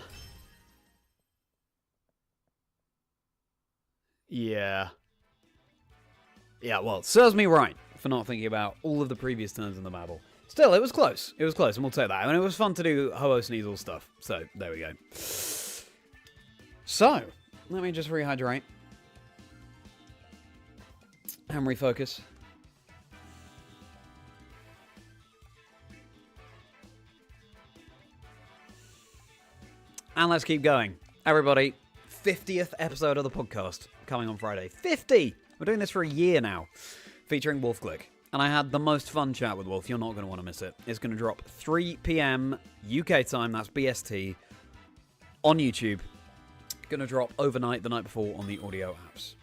S1: Yeah. Yeah, well, it serves me right for not thinking about all of the previous turns in the battle. Still, it was close. It was close, and we'll take that. I mean, it was fun to do Ho-Oh SNEASEL stuff, so there we go. So, let me just rehydrate. And refocus. And let's keep going. Everybody, 50th episode of the podcast coming on Friday. 50! We're doing this for a year now, featuring WOLFE GLICK. And I had the most fun chat with Wolf. You're not going to want to miss it. It's going to drop 3 p.m. UK time, that's BST, on YouTube. Going to drop overnight, the night before, on the audio apps.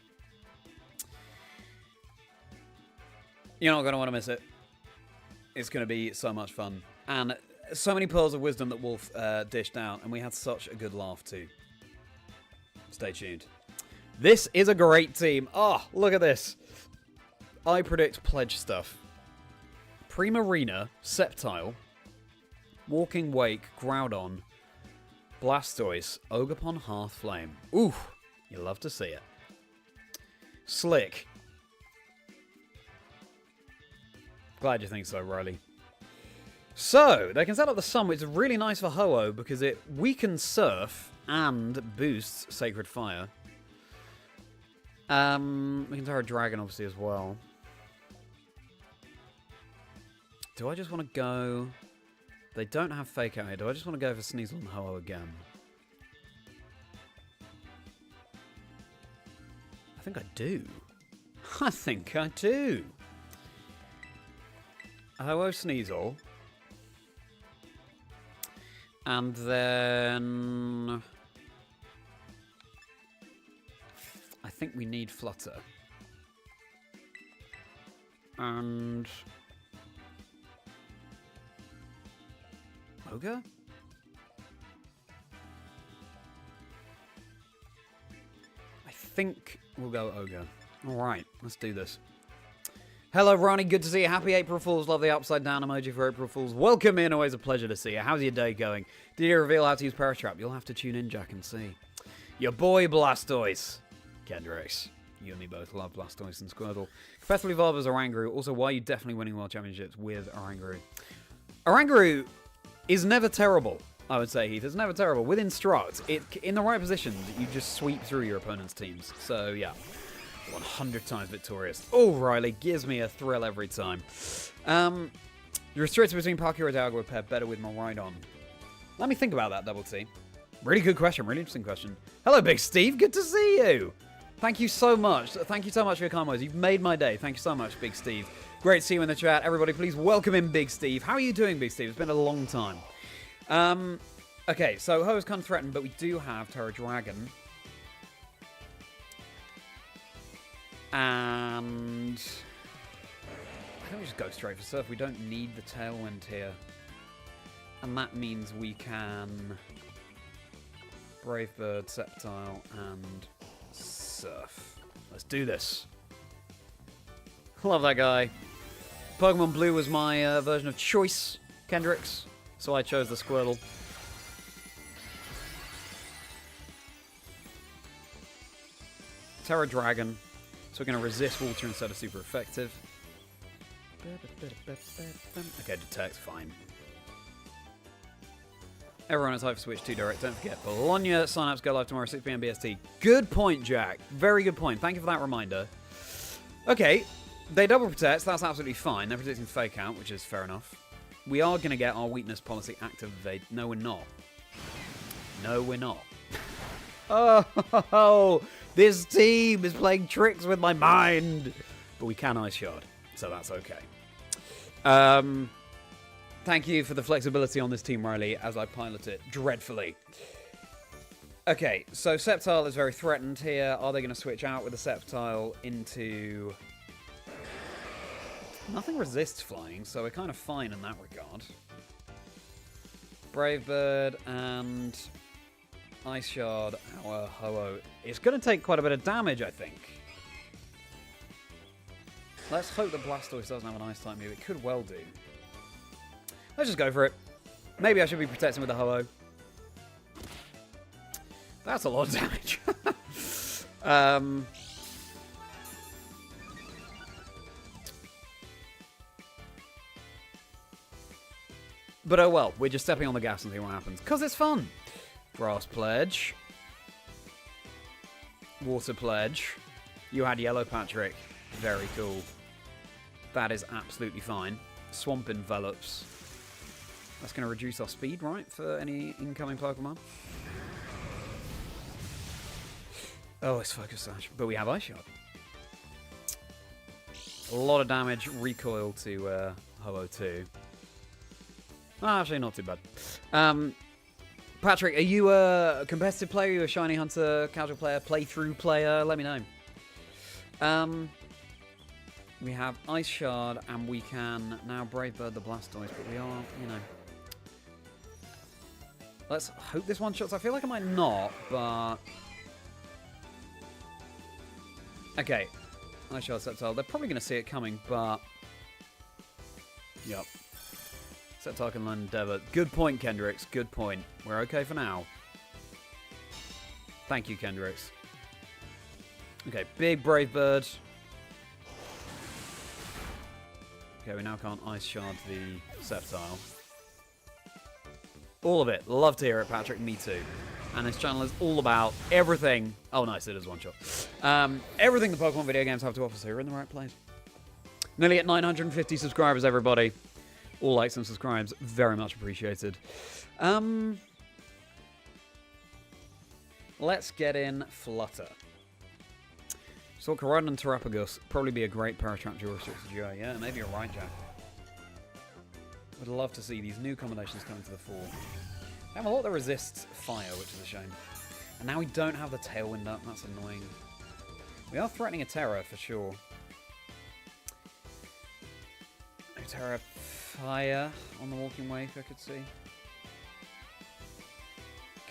S1: You're not going to want to miss it. It's going to be so much fun. And so many pearls of wisdom that Wolf dished out, and we had such a good laugh too. Stay tuned. This is a great team. Oh, look at this. I predict pledge stuff. Primarina, Sceptile, Walking Wake, Groudon, Blastoise, Ogerpon, Hearthflame. Ooh, you love to see it. Slick. Glad you think so, Riley. So, they can set up the Sun, which is really nice for Ho-Oh because it weakens Surf and boosts Sacred Fire. We can throw a Dragon, obviously, as well. Do I just want to go... They don't have Fake Out here. Do I just want to go for SNEASEL and Ho-Oh again? I think I do. I think I do. Ho-Oh SNEASEL. And then... I think we need Flutter. And... Ogre? think we'll go Ogre. Alright, let's do this. Hello, Ronnie. Good to see you. Happy April Fools. Love the upside down emoji for April Fools. Welcome in. Always a pleasure to see you. How's your day going? Did you reveal how to use Paratrap? You'll have to tune in, Jack, and see. Your boy Blastoise. Kendricks. You and me both love Blastoise and Squirtle. Competitively evolved as Oranguru. Also, why are you definitely winning World Championships with Oranguru? Oranguru is never terrible, I would say, Heath. It's never terrible. With Instruct, in the right positions, you just sweep through your opponent's teams. So, yeah. 100 times victorious. Oh, Riley gives me a thrill every time. You're restricted between Parkour and Dialga would pair better with Miraidon. Let me think about that, Double T. Really good question. Really interesting question. Hello, Big Steve. Good to see you. Thank you so much. Thank you so much for your kind words. You've made my day. Thank you so much, Big Steve. Great to see you in the chat. Everybody, please welcome in Big Steve. How are you doing, Big Steve? It's been a long time. Okay, so Ho is kind of threatened, but we do have Terra Dragon. And I think we just go straight for Surf. We don't need the Tailwind here. And that means we can Brave Bird, Sceptile, and Surf. Let's do this. Love that guy. Pokemon Blue was my version of choice, Kendricks. So I chose the Squirtle. Terra Dragon. So we're going to resist water instead of super effective. Okay, detect, fine. Everyone has Hyper Switch 2 Direct. Don't forget, Bologna sign-ups go live tomorrow, 6 PM BST. Good point, Jack. Very good point. Thank you for that reminder. Okay, they double protect, so that's absolutely fine. They're predicting Fake Out, which is fair enough. We are going to get our weakness policy activated. No, we're not. No, we're not. Oh, this team is playing tricks with my mind. But we can Ice Shard, so that's okay. Thank you for the flexibility on this team, Riley, as I pilot it dreadfully. Okay, so Sceptile is very threatened here. Are they going to switch out with the Sceptile into... Nothing resists flying, so we're kind of fine in that regard. Brave Bird and Ice Shard, our Ho-Oh. It's going to take quite a bit of damage, I think. Let's hope that Blastoise doesn't have an Ice type move. It could well do. Let's just go for it. Maybe I should be protecting with the Ho-Oh. That's a lot of damage. But oh well, we're just stepping on the gas and seeing what happens. Because it's fun. Grass Pledge. Water Pledge. You had Yellow Patrick. Very cool. That is absolutely fine. Swamp Envelops. That's going to reduce our speed, right? For any incoming Pokemon. Oh, it's Focus Sash. But we have Ice Shard. A lot of damage. Recoil to Ho-Oh 2. Oh, actually, not too bad. Patrick, are you a competitive player? Are you a Shiny Hunter casual player? Playthrough player? Let me know. We have Ice Shard, and we can now Brave Bird the Blastoise, but we are, you know... Let's hope this one-shots. I feel like I might not, but... Okay. Ice Shard, Sceptile. They're probably going to see it coming, but... Yep. Sceptile can learn Endeavor. Good point, Kendricks. Good point. We're okay for now. Thank you, Kendricks. Okay, big Brave Bird. Okay, we now can't Ice Shard the Sceptile. All of it. Love to hear it, Patrick. Me too. And this channel is all about everything. Oh, nice. It is one shot. Everything the Pokemon video games have to offer, so you're in the right place. Nearly at 950 subscribers, everybody. All likes and subscribes. Very much appreciated. Let's get in Flutter. So Corona and Terrapagus probably be a great Paratrap dual restricted duo. Yeah, maybe you're right, Jack. Would love to see these new combinations coming to the fore. We have a lot that resists fire, which is a shame. And now we don't have the Tailwind up. That's annoying. We are threatening a Terra for sure. No Terra Fire on the Walking Wave, I could see.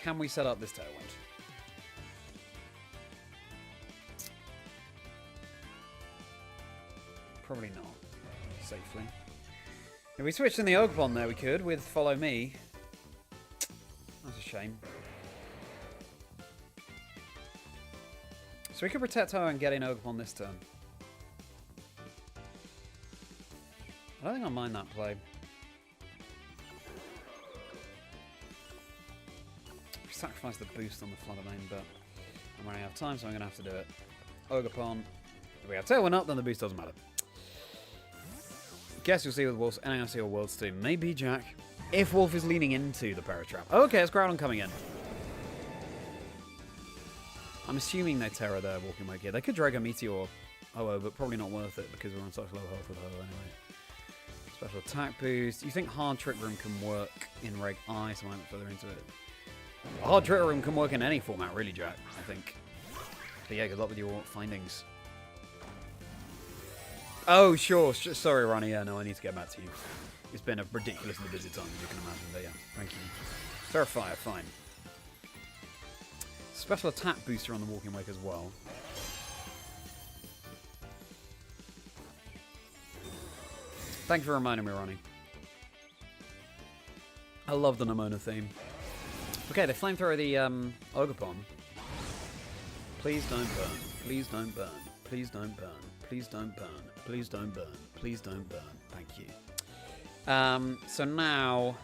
S1: Can we set up this Tailwind? probably not. Safely. If we switched in the Ogerpon there, we could, with Follow Me. That's a shame. So we could protect her and get in Ogerpon this turn. I don't think I mind that play. We sacrifice the boost on the Flood Domain, but I'm running out of time, so I'm going to have to do it. Ogerpon. If we have Tailwind up, then the boost doesn't matter. Guess you'll see with Wolves, and I'm going to see with Worlds too. Maybe Jack. If Wolf is leaning into the Paratrap. Okay, it's Groudon coming in. I'm assuming they Terra their Walking Wake here. They could Drago Meteor Ho-Oh, but probably not worth it because we're on such low health with Ho-Oh anyway. Special attack boost. You think Hard Trick Room can work in Reg I, so I went further into it. Hard Trick Room can work in any format, really, Jack, I think. But yeah, good luck with your findings. Oh, sure. Sorry, Ronnie. Yeah, no, I need to get back to you. It's been a ridiculously busy time, as you can imagine. But yeah, thank you. Terrifier, fine. Special attack booster on the Walking Wake as well. Thank you for reminding me, Ronnie. I love the Nimona theme. Okay, they flamethrower the Ogerpon. Please don't burn. Please don't burn. Please don't burn. Please don't burn. Please don't burn. Please don't burn. Thank you. So now...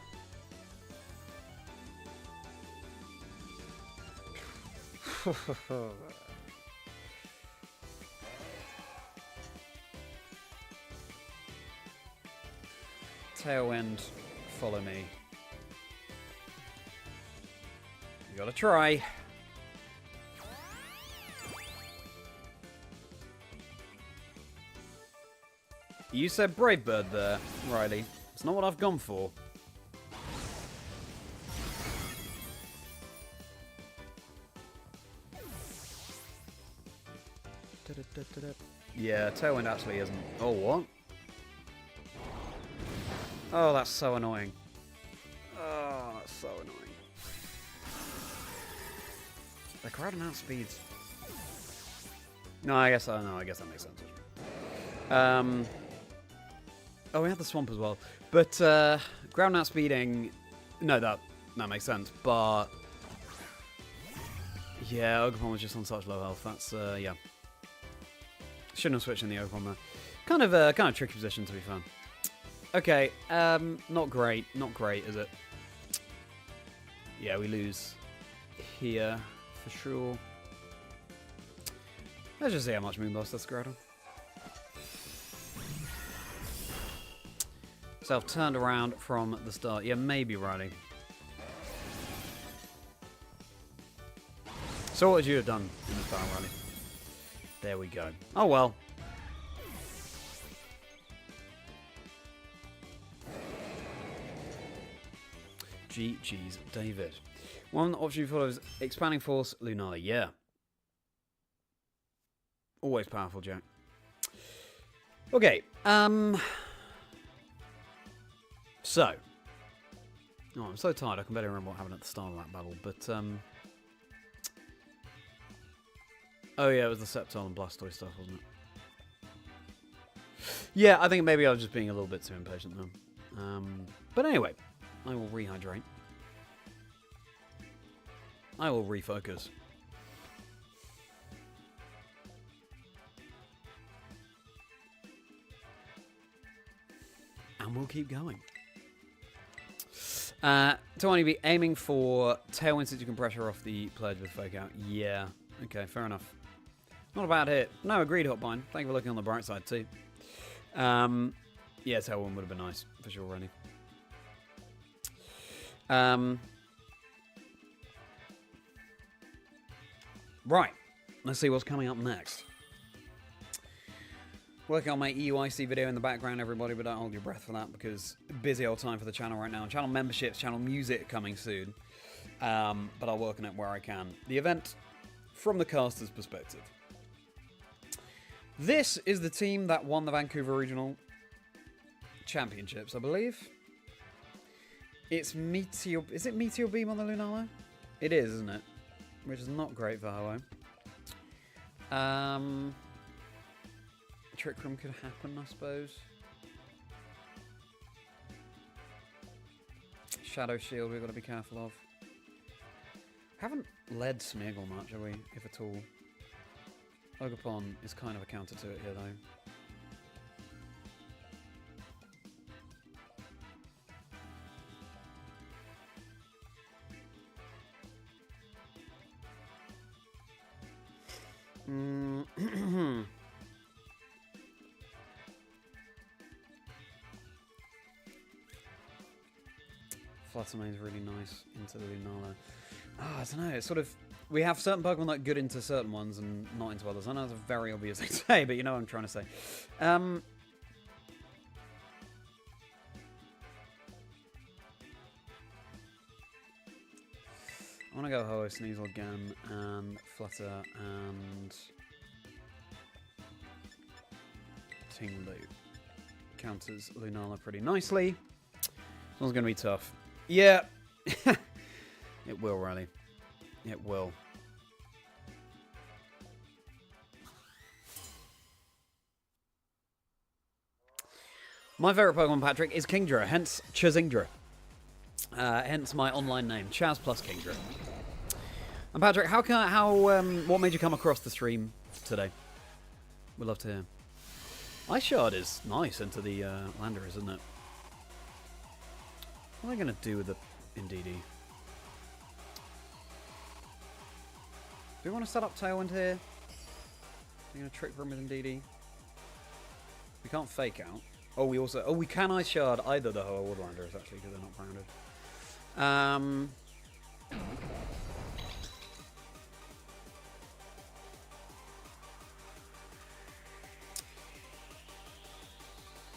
S1: Tailwind, follow me. You gotta try. You said Brave Bird there, Riley. It's not what I've gone for. Yeah, Tailwind actually isn't. Oh, what? Oh, that's so annoying. Oh, that's so annoying. The crowd and outspeeds. No, I guess that makes sense. Oh, we had the swamp as well. But ground outspeeding, no, that makes sense. But yeah, Ogerpon was just on such low health. That's yeah. Shouldn't have switched in the Ogerpon there. Kind of a tricky position to be fair. Okay, not great, is it? Yeah, we lose here for sure. Let's just see how much Moonblast does Groudon. So I've turned around from the start. Yeah, maybe Riley. So what would you have done in this battle, Riley? There we go. Oh well. GG's David. One option follows Expanding Force, Lunala. Yeah. Always powerful, Jack. Okay. So. Oh, I'm so tired. I can barely remember what happened at the start of that battle. But, oh, yeah, it was the Sceptile and Blastoise stuff, wasn't it? Yeah, I think maybe I was just being a little bit too impatient, though. But anyway. I will rehydrate. I will refocus. And we'll keep going. To only be aiming for Tailwind since you can pressure off the Pledge with Fake Out. Yeah. Okay, fair enough. Not a bad hit. No, agreed, Hotbine. Thank you for looking on the bright side, too. Yeah, Tailwind would have been nice, for sure, Rennie. Right, let's see what's coming up next. Working on my EUIC video in the background, everybody, but don't hold your breath for that because busy old time for the channel right now. Channel memberships, channel music coming soon, but I'll work on it where I can. The event from the caster's perspective. This is the team that won the Vancouver Regional Championships, I believe. It's Meteor... Is it Meteor Beam on the Lunala? It is, isn't it? Which is not great for Ho-Oh. Trick Room could happen, I suppose. Shadow Shield we've got to be careful of. Haven't led Smeagol much, have we? If at all. Ogerpon is kind of a counter to it here, though. Fluttermane's really nice into the Lunala. I don't know, it's sort of... We have certain Pokemon that are good into certain ones and not into others. I know it's a very obvious thing to say, but you know what I'm trying to say. I want to go Ho-Oh, Sneasel again, and Flutter, and... ting-lu. Counters Lunala pretty nicely. This one's going to be tough. Yeah! It will, Riley. It will. My favourite Pokemon, Patrick, is Kingdra, hence Chazingdra. Hence my online name, Chaz plus Kingdra. And Patrick, what made you come across the stream today? We'd love to hear. Ice Shard is nice into the Landorus, isn't it? What am I going to do with the Indeedee? Do we want to set up Tailwind here? Are you going to Trick Room with Indeedee? We can't Fake Out. Oh, we can Ice Shard either the Ho-Oh or the Landorus, actually, because they're not grounded.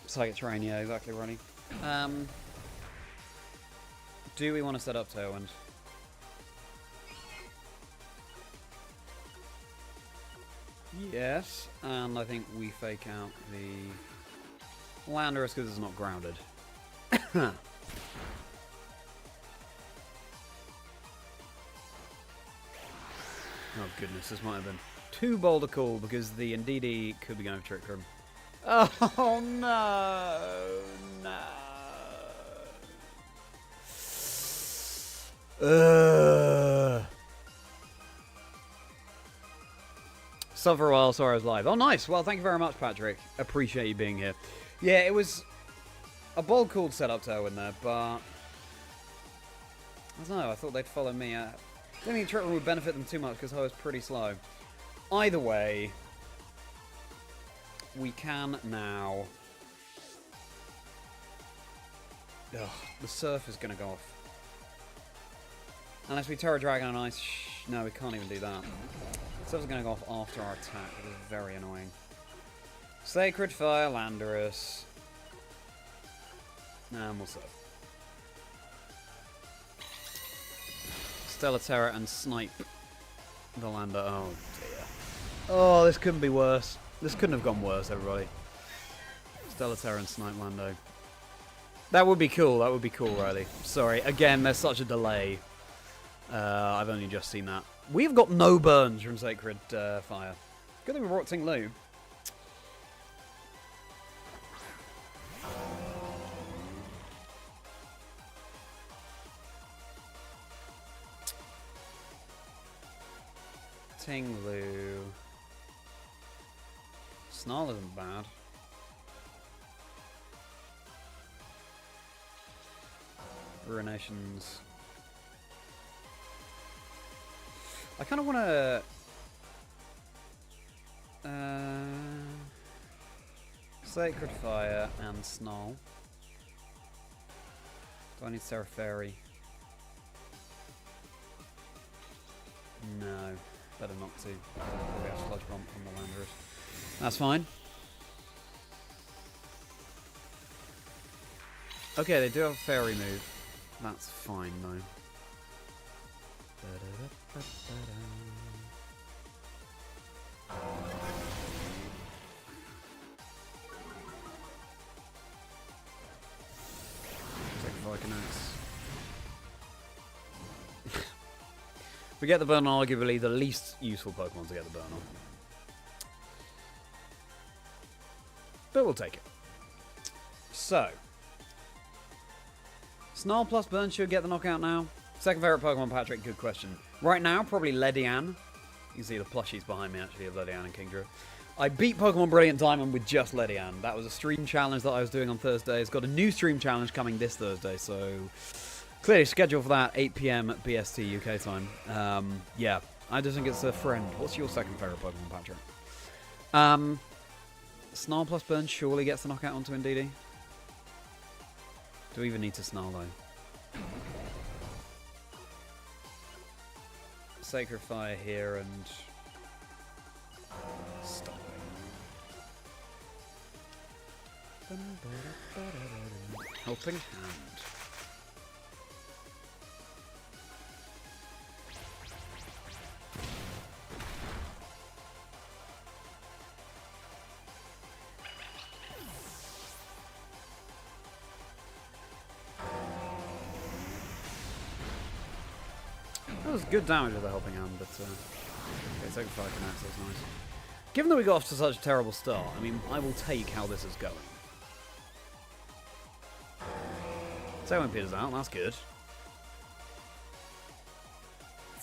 S1: Psychic Terrain, yeah, exactly, Ronnie. Do we want to set up Tailwind? Yes, and I think we Fake Out the Landorus because it's not grounded. Oh goodness, this might have been too bold a call because the Indeedee could be going for Trick Room. Oh no, no. Sub for a while, sorry I was live. Oh nice, well thank you very much Patrick. Appreciate you being here. Yeah, it was a bold call to set up Tailwind there, but I don't know, I thought they'd follow me. I don't think Trick Room would benefit them too much because Ho is pretty slow. Either way, we can now... Ugh, the Surf is going to go off. Unless we Terra Dragon on Ice... No, we can't even do that. Surf is going to go off after our attack, which is very annoying. Sacred Fire, Landorus. And we'll Surf. Stellar Terror and Snipe the Lander. Oh dear. Oh, this couldn't be worse. This couldn't have gone worse, everybody. Stellar Terror and Snipe Lando. That would be cool. That would be cool, Riley. Sorry. Again, there's such a delay. I've only just seen that. We've got no burns from Sacred Fire. Good thing we brought ting-lu. ting-lu. Snarl isn't bad. Ruinations. I kind of want to... Sacred Fire and Snarl. Do I need Seraph Fairy? No. Better not to. We have Sludge Bomb on the Landorus. That's fine. Okay, they do have a Fairy move. That's fine, though. We get the burn on, arguably the least useful Pokemon to get the burn but we'll take it. So, Snarl plus Burn should get the knockout now. Second favourite Pokemon, Patrick, good question. Right now, probably Ledian. You can see the plushies behind me, actually, of Ledian and Kingdra. I beat Pokemon Brilliant Diamond with just Ledian. That was a stream challenge that I was doing on Thursday. It's got a new stream challenge coming this Thursday, so clearly scheduled for that, 8 PM BST UK time. Yeah, I just think it's a friend. What's your second favourite Pokemon, Patrick? Snarl plus Burn surely gets the knockout onto Indeedee. Do we even need to Snarl, though? Sacred Fire here and stop. Helping Hand. That was good damage with the Helping Hand, but okay, Sacred Fire connects, that's nice. Given that we got off to such a terrible start, I mean, I will take how this is going. Tailwind Peters out, that's good.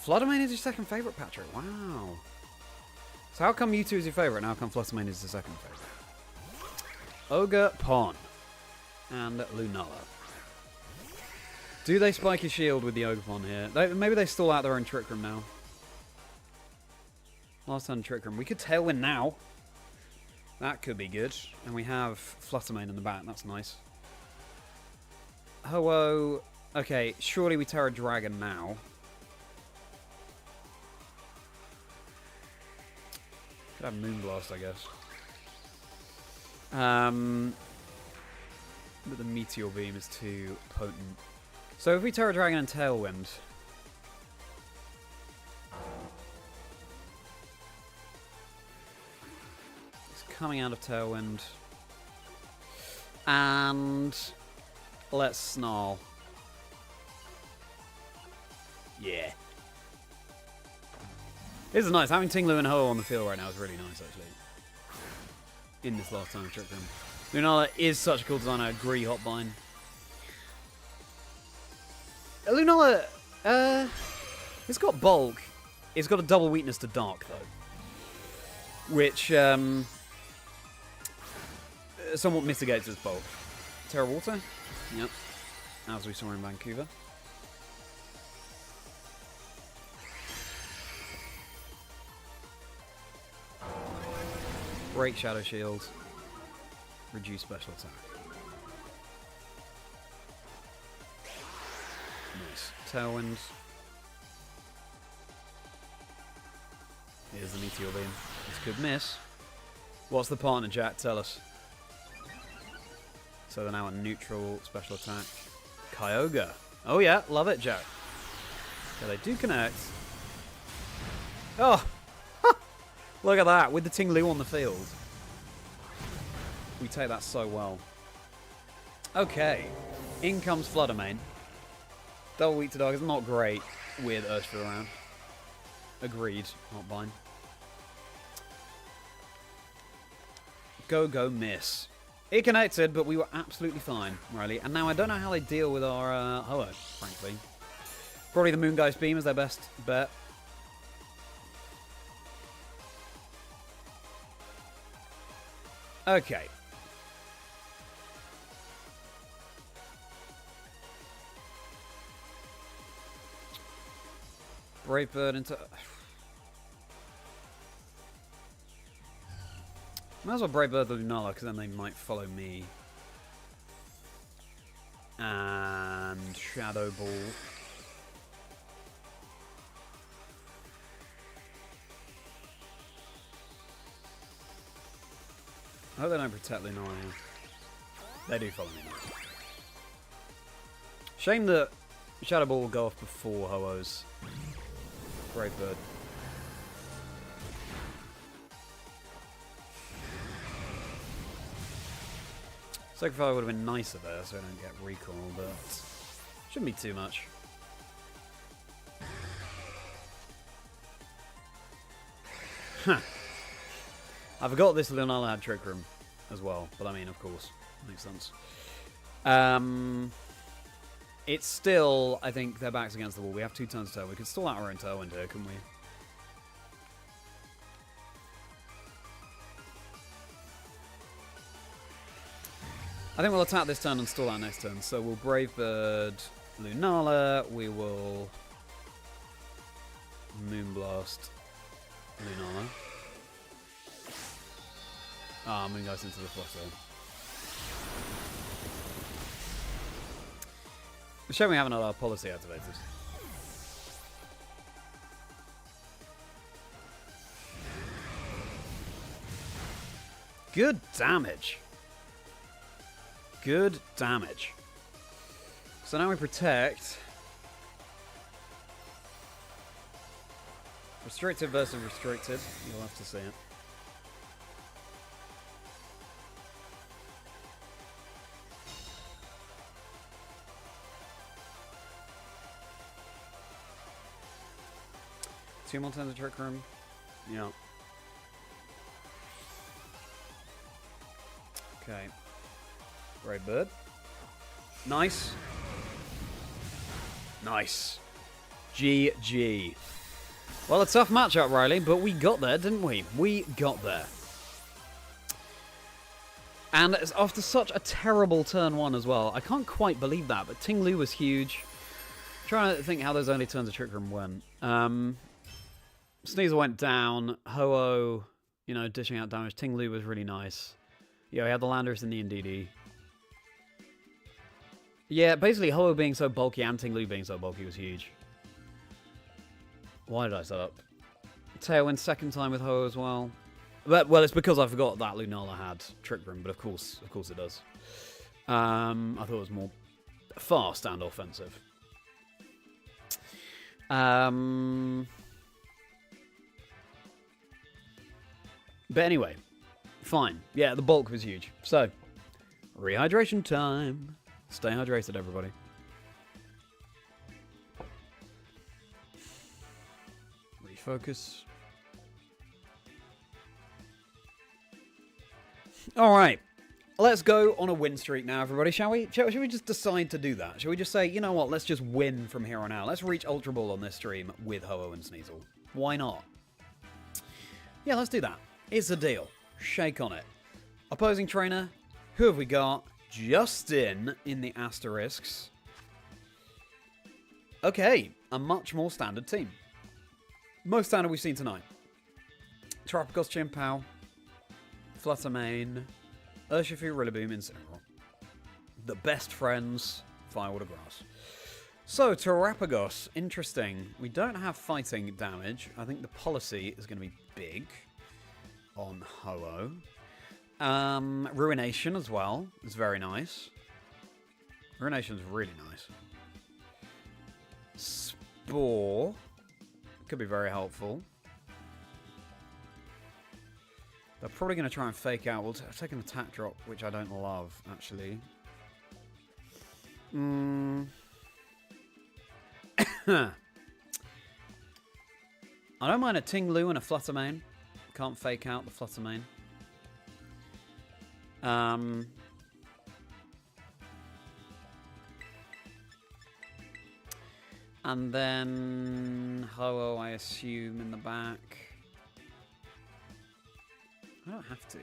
S1: Fluttermane is your second favourite, Patrick. Wow. So how come Mewtwo is your favourite and how come Fluttermane is the second favourite? Ogre, Pon, and Lunala. Do they spike his shield with the Ogerpon here? Maybe they stall out their own Trick Room now. Last turn Trick Room. We could Tailwind now. That could be good. And we have Fluttermane in the back. That's nice. Ho-Oh. Okay, surely we Terra Dragon now. Could have Moonblast, I guess. But the Meteor Beam is too potent. So if we Terra Dragon and Tailwind... It's coming out of Tailwind. And... let's Snarl. Yeah. This is nice. Having ting-lu and Ho on the field right now is really nice, actually. In this last time of Trick Room. Lunala is such a cool design. I agree, Hotbine. Lunala, it's got bulk. It's got a double weakness to dark, though. Which, somewhat mitigates its bulk. Terra Water? Yep. As we saw in Vancouver. Break Shadow Shield. Reduce special attack. Nice. Tailwind. Here's the Meteor Beam. This could miss. What's the partner, Jack? Tell us. So they're now a neutral special attack. Kyogre. Oh yeah, love it, Jack. Yeah, they do connect. Oh! Look at that, with the ting-lu on the field. We take that so well. Okay. In comes Fluttermane. Double weak to dark is not great with Urshifu around. Agreed, not bind. Go, miss. It connected, but we were absolutely fine, Riley. And now I don't know how they deal with our Ho-Oh, frankly. Probably the Moongeist Beam is their best bet. Okay. Brave Bird into... Might as well Brave Bird the Lunala, because then they might follow me. And Shadow Ball. I hope they don't protect Lunala here. They do follow me now. Shame that Shadow Ball will go off before Ho-Oh's Brave Bird. Sacred Fire would have been nicer there, so I don't get recall, but shouldn't be too much. Huh. I forgot this Lunala had Trick Room. as well. But I mean, of course, makes sense. It's still, I think, their backs against the wall. We have 2 turns to turn. We could stall out our own Tailwind here, couldn't we? I think we'll attack this turn and stall out next turn. So we'll Brave Bird Lunala. We will Moonblast Lunala. Ah, Moongeist into the Flutter. It's a shame we haven't had our policy activated. Good damage. Good damage. So now we protect. Restricted versus restricted. You'll have to see it. Two more turns of Trick Room. Yeah. Okay. Brave Bird. Nice. Nice. GG. Well, a tough matchup, Riley, but we got there, didn't we? We got there. And it's after such a terrible turn 1 as well. I can't quite believe that, but ting-lu was huge. I'm trying to think how those early turns of Trick Room went. SNEASEL went down. Ho-Oh, you know, dishing out damage. ting-lu was really nice. Yeah, we had the Landorus and the Indeedee. Yeah, basically Ho-Oh being so bulky and ting-lu being so bulky was huge. Why did I set up? Tailwind second time with Ho-Oh as well. But, well, it's because I forgot that Lunala had Trick Room, but of course it does. I thought it was more fast and offensive. But anyway, fine. Yeah, the bulk was huge. So, rehydration time. Stay hydrated, everybody. Refocus. All right. Let's go on a win streak now, everybody, shall we? Shall we just decide to do that? Shall we just say, you know what, let's just win from here on out. Let's reach Ultra Ball on this stream with Ho-Oh and SNEASEL. Why not? Yeah, let's do that. It's a deal. Shake on it. Opposing trainer, who have we got? Justin in the asterisks. Okay, a much more standard team. Most standard we've seen tonight. Terrapagos, Chimpao, Fluttermane, Urshifu, Rillaboom, Incineroar. The best friends, Firewater Grass. So, Terrapagos, interesting. We don't have fighting damage. I think the policy is going to be big on Ho-Oh. Ruination as well is very nice. Ruination is really nice. Spore could be very helpful. They're probably going to try and fake out. We'll take an attack drop, which I don't love, actually. I don't mind a ting-lu and a Fluttermane. Can't fake out the Fluttermane. And then Ho-Oh, I assume, in the back. I don't have to.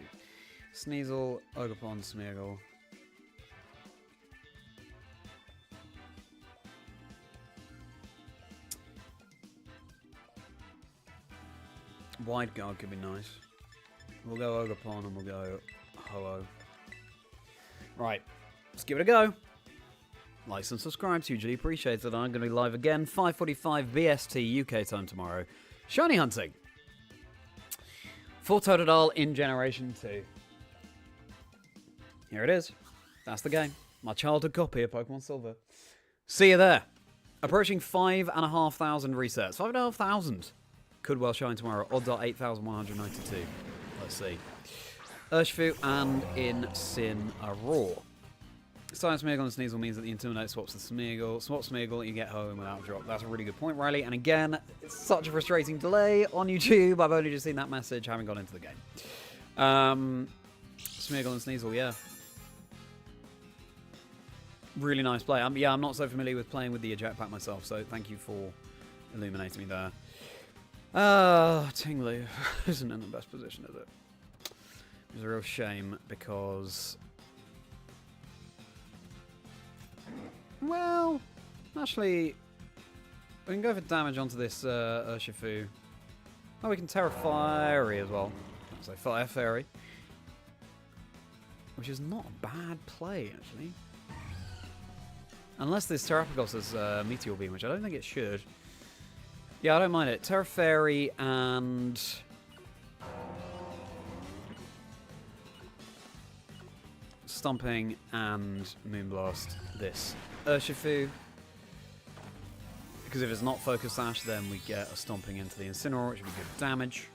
S1: SNEASEL, Ogerpon, Smeargle. Wide guard could be nice. We'll go Ogerpon and we'll go Ho-Oh. Right, let's give it a go. Likes and subscribes, hugely appreciated. I'm going to be live again, 5:45 BST UK time tomorrow. Shiny hunting. For Totodile in Generation 2. Here it is. That's the game. My childhood copy of Pokemon Silver. See you there. Approaching 5,500 resets. 5,500. Could well shine tomorrow. Odds are 8,192. Let's see. Urshifu and Incineroar. Science Smeargle and SNEASEL means that the Intimidate swaps the Smeargle. Swap Smeargle, you get home without a drop. That's a really good point, Riley. And again, it's such a frustrating delay on YouTube. I've only just seen that message, haven't gone into the game. Smeagol and SNEASEL, yeah. Really nice play. Yeah, I'm not so familiar with playing with the eject pack myself, so thank you for illuminating me there. ting-lu isn't in the best position, is it? It's a real shame because... Well, actually, we can go for damage onto this Urshifu. Oh, we can Terra Fairy as well. So Fire Fairy. Which is not a bad play, actually. Unless this Terrapagos has Meteor Beam, which I don't think it should. Yeah, I don't mind it. Terra Fairy and... Stomping and Moonblast this Urshifu. Because if it's not Focus Sash, then we get a Stomping into the Incineroar, which would be good damage.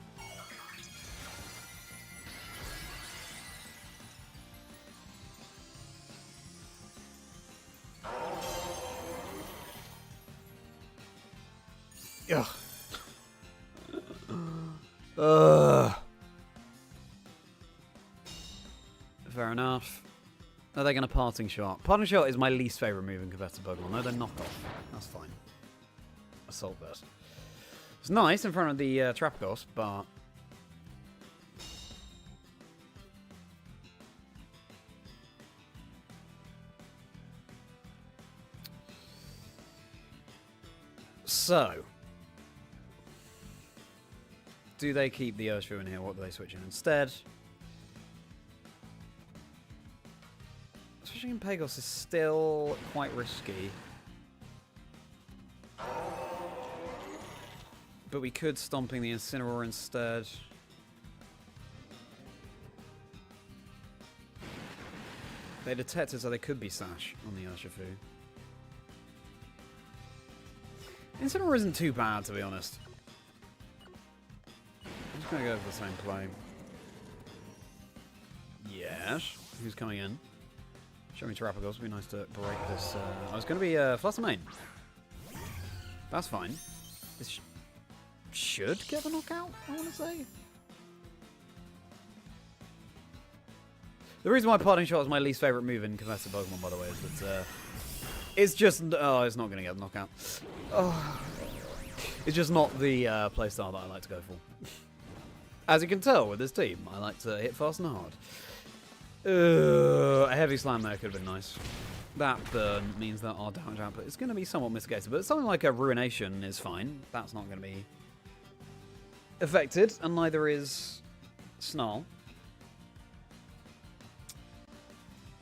S1: Ugh. Fair enough. Are they going to Parting Shot? Parting Shot is my least favourite move in competitive Pokemon. No, they're knockoff. That's fine. Assault Burst. It's nice in front of the Terrapagos, but... So... Do they keep the Urshifu in here? What do they switch in instead? Switching in Pagos is still quite risky. But we could Stomping the Incineroar instead. They detected, so they could be Sash on the Urshifu. Incineroar isn't too bad, to be honest. I'm just going to go for the same play. Yes. Who's coming in? Show me Terrapagos. It'd be nice to break this. I was going to be Fluster Mane. That's fine. This should get the knockout, I want to say. The reason why Parting Shot is my least favourite move in competitive Pokemon, by the way, is that it's just... Oh, it's not going to get the knockout. Oh. It's just not the playstyle that I like to go for. As you can tell with this team, I like to hit fast and hard. A heavy slam there could have been nice. That burn means that our damage output is going to be somewhat mitigated, but something like a Ruination is fine. That's not going to be affected, and neither is Snarl.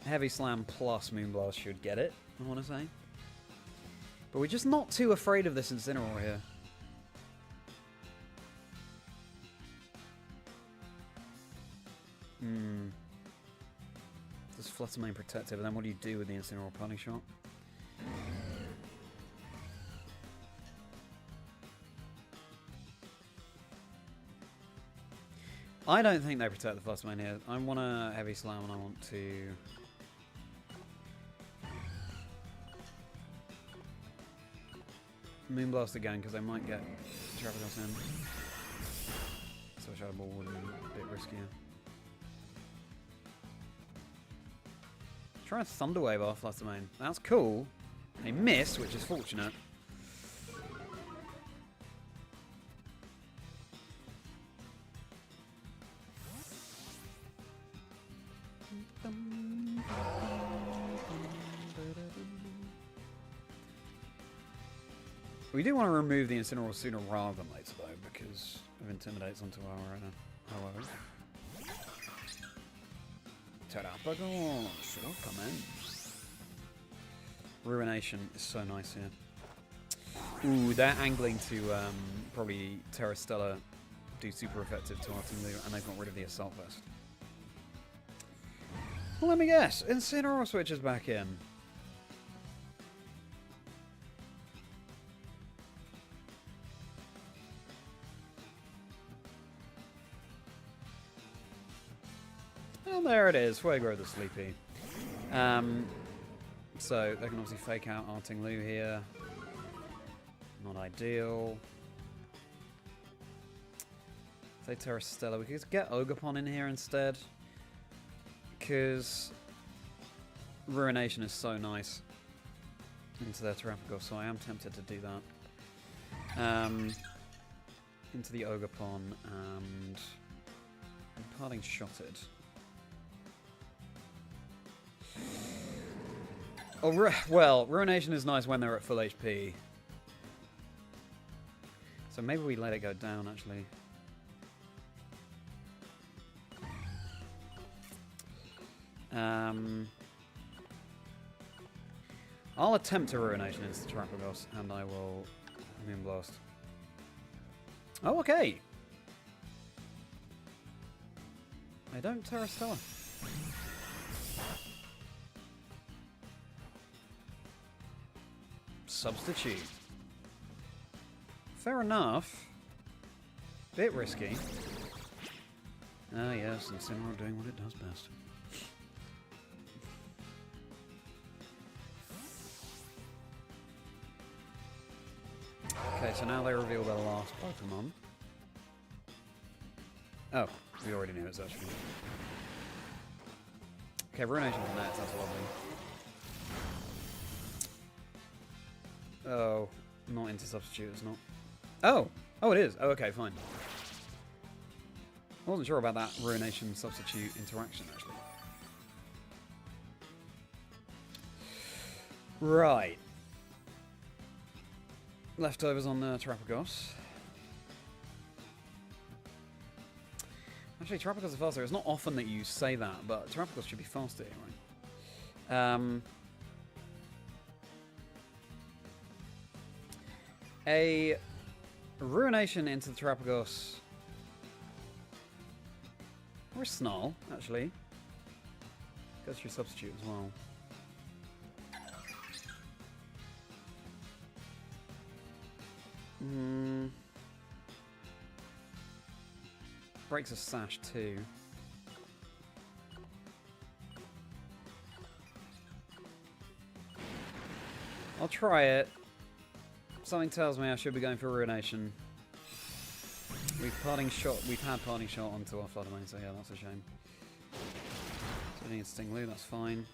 S1: Heavy Slam plus Moonblast should get it, I want to say. But we're just not too afraid of this Incineroar here. Does Flutter Mane protective, and then what do you do with the Incineroar Parting Shot? I don't think they protect the Flutter Mane here. I want a Heavy Slam and I want to... Moonblast again, because they might get Terrapagos in. So Shadow Ball would be a bit riskier. Try a Thunder Wave off Flutter Mane. That's cool. They missed, which is fortunate. We do want to remove the Incineroar sooner rather than later, though, because of Intimidates onto our however. Terrapagos, sure, come in. Ruination is so nice here. Ooh, they're angling to probably Terra Stella do super effective to our ting-lu, and they've got rid of the Assault Vest. Well, let me guess. Incineroar switches back in. Well, there it is. Fuego the Sleepy. So they can obviously fake out our ting-lu here. Not ideal. Say Terra Stella. We could get Ogerpon in here instead. Because Ruination is so nice into their Terrapagos, so I am tempted to do that. Into the Ogerpon and Imparting Shotted. Oh, well, Ruination is nice when they're at full HP. So maybe we let it go down, actually. I'll attempt to Ruination into Terrapagos, and I will Moonblast. Oh, okay! I don't Terra Stella. Substitute. Fair enough. Bit risky. Ah, yes, Incineroar doing what it does best. Okay, so now they reveal their last Pokemon. Oh, we already knew it's actually. Okay, Ruination for Nets, that's lovely. Oh, not into Substitute, it's not. Oh! Oh, it is. Oh, okay, fine. I wasn't sure about that Ruination Substitute interaction, actually. Right. Leftovers on Terrapagos. Actually, Terrapagos is faster. It's not often that you say that, but Terrapagos should be faster here, right? A Ruination into the Terrapagos. Or a Snarl, actually. Goes through Substitute as well. Breaks a Sash too. I'll try it. Something tells me I should be going for Ruination. We've had Parting Shot onto our Flood Domain, so yeah, that's a shame. So we need ting-lu, that's fine.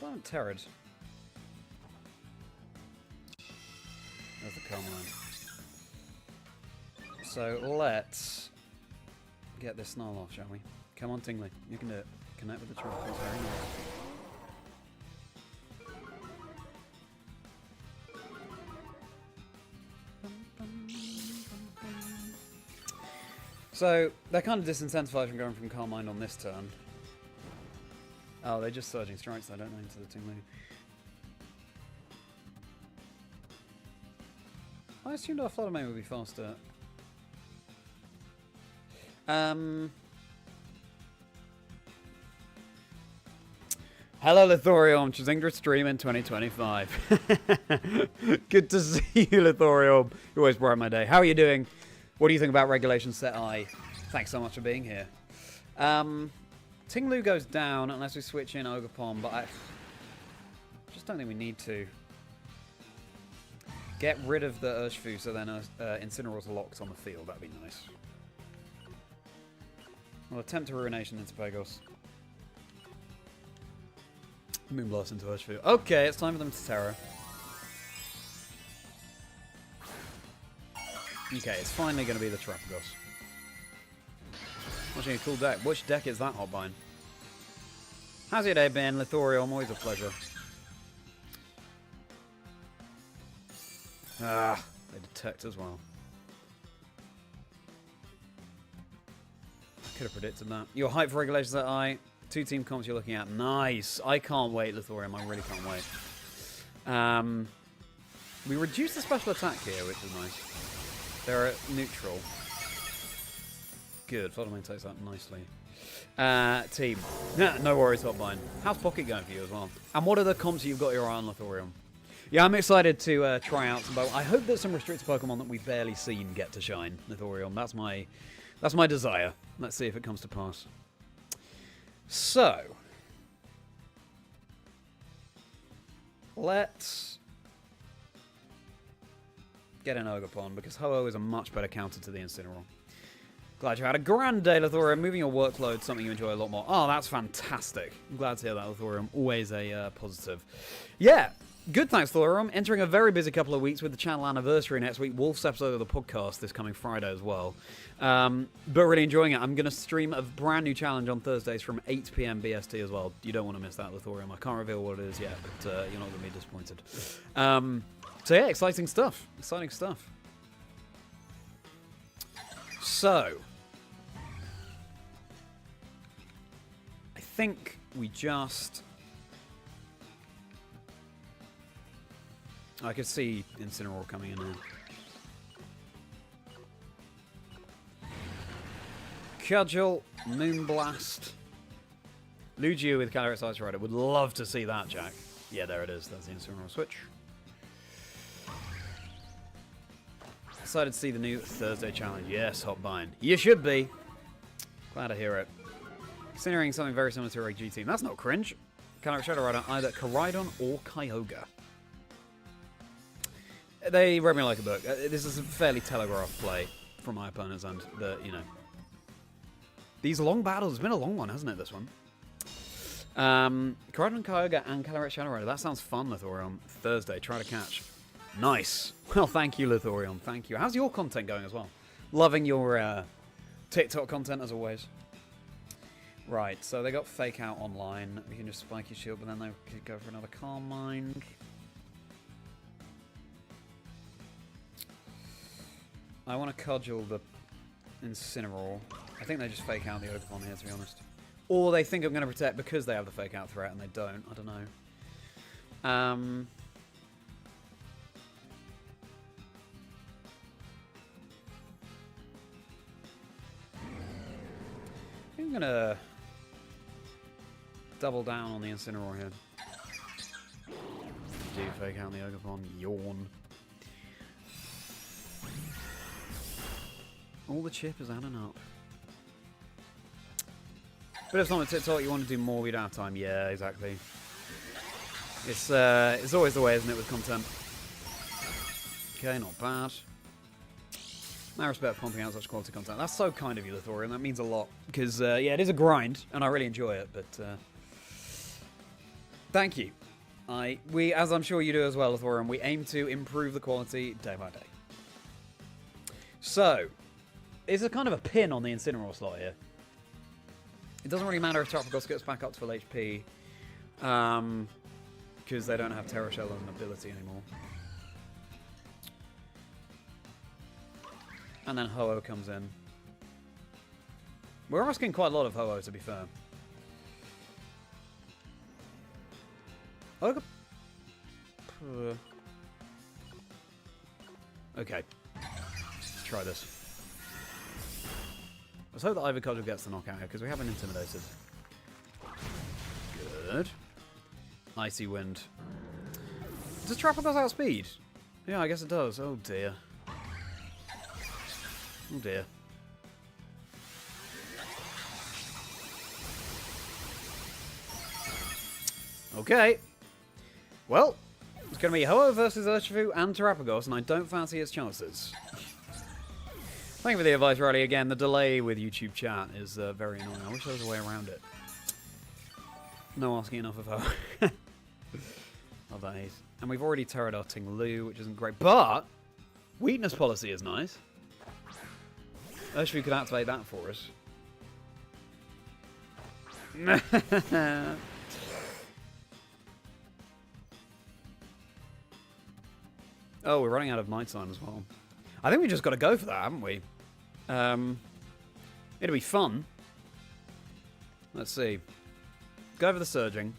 S1: So I haven't Terrored. There's the Calm Line. So let's get this Snarl off, shall we? Come on, ting-lu. You can do it. Connect with the truth. It's very nice. So, they're kind of disincentivized from going from Calm Mind on this turn. Oh, they're just Surging Strikes, though, don't they, into the ting-lu. I assumed our Flood Domain would be faster. Hello, Lithorium. Chazingdra stream in 2025. Good to see you, Lithorium. You always brighten my day. How are you doing? What do you think about Regulation Set I? Thanks so much for being here. ting-lu goes down unless we switch in Ogerpon, but I just don't think we need to. Get rid of the Urshifu so then Incineroar's locked on the field. That'd be nice. We'll attempt a Ruination into Pagos. Moonblast into Urshifu. Okay, it's time for them to Terra. Okay, it's finally going to be the Terrapagos. Watching a cool deck. Which deck is that, Hotbine? How's your day been, Lithorium? Always a pleasure. Ah, they detect as well. Could have predicted that. Your hype for Regulations Set I. 2 team comps you're looking at. Nice. I can't wait, Lithorium. I really can't wait. We reduced the special attack here, which is nice. They're at neutral. Good. Floodman takes that nicely. Team. No worries, Hotbine. How's Pocket going for you as well? And what are the comps you've got your eye on, Lithorium? Yeah, I'm excited to try out some Pokemon. I hope that some restricted Pokemon that we've barely seen get to shine, Lithorium. That's my desire. Let's see if it comes to pass. So, let's get an Ogerpon, because Ho-Oh is a much better counter to the Incineroar. Glad you had a grand day, Lithorium. Moving your workload, something you enjoy a lot more. Oh, that's fantastic. I'm glad to hear that, Lithorium. Always a positive. Yeah, good thanks, Lithorium. Entering a very busy couple of weeks with the channel anniversary next week. Wolf's episode of the podcast this coming Friday as well. But really enjoying it. I'm going to stream a brand new challenge on Thursdays from 8 PM BST as well. You don't want to miss that, Lithorium. I can't reveal what it is yet, but you're not going to be disappointed. So yeah, exciting stuff. Exciting stuff. So, I think we just... I could see Incineroar coming in now. Cudgel, Moonblast, Lugia with Calyrex Ice Rider. Would love to see that, Jack. Yeah, there it is. That's the Incineroar switch. Excited to see the new Thursday challenge. Yes, Hotbine. You should be. Glad to hear it. Considering something very similar to a GT team. That's not cringe. Calyrex Shadow Rider, either Koraidon or Kyogre. They read me like a book. This is a fairly telegraphed play from my opponent's end. You know, these long battles. It's been a long one, hasn't it, this one? Koraidon, Kyogre, and Calyrex Shadow Rider. That sounds fun, Lithorium. Thursday. Try to catch. Nice. Well, thank you, Lithorium. Thank you. How's your content going as well? Loving your TikTok content as always. Right, so they got Fake Out online. We can just spike your shield, but then they could go for another Calm Mind. I want to cudgel the Incineroar. I think they just Fake Out the Ogerpon here, to be honest. Or they think I'm going to protect because they have the Fake Out threat, and they don't. I don't know. I'm going to double down on the Incineroar here. Do Fake Out the Ogerpon. Yawn. All the chip is adding up. But if it's not a TikTok, you want to do more, we don't have time. Yeah, exactly. It's always the way, isn't it, with content? Okay, not bad. I respect pumping out such quality content. That's so kind of you, Lithorium. That means a lot. Because, yeah, it is a grind, and I really enjoy it, but... thank you. We, as I'm sure you do as well, Lithorium, we aim to improve the quality day by day. So, it's a kind of a pin on the Incineroar slot here. It doesn't really matter if Terrapagos gets back up to full HP, because they don't have Terra Shell as an ability anymore. And then Ho-Oh comes in. We're asking quite a lot of Ho-Oh, to be fair. Okay. Let's try this. Let's hope that Ivy Cudgel gets the knockout here, because we haven't intimidated. Good. Icy Wind. Does Terrapagos outspeed? Yeah, I guess it does. Oh dear. Oh dear. Okay. Well, it's going to be Ho-Oh versus Urshifu and Terrapagos, and I don't fancy its chances. Thank you for the advice, Riley. Again, the delay with YouTube chat is very annoying. I wish there was a way around it. No asking enough of Ho-Oh. Love that haze. And we've already terrored our ting-lu, which isn't great, but weakness policy is nice. Urshifu could activate that for us. Oh, we're running out of night time as well. I think we just got to go for that, haven't we? It'll be fun. Let's see. Go for the surging.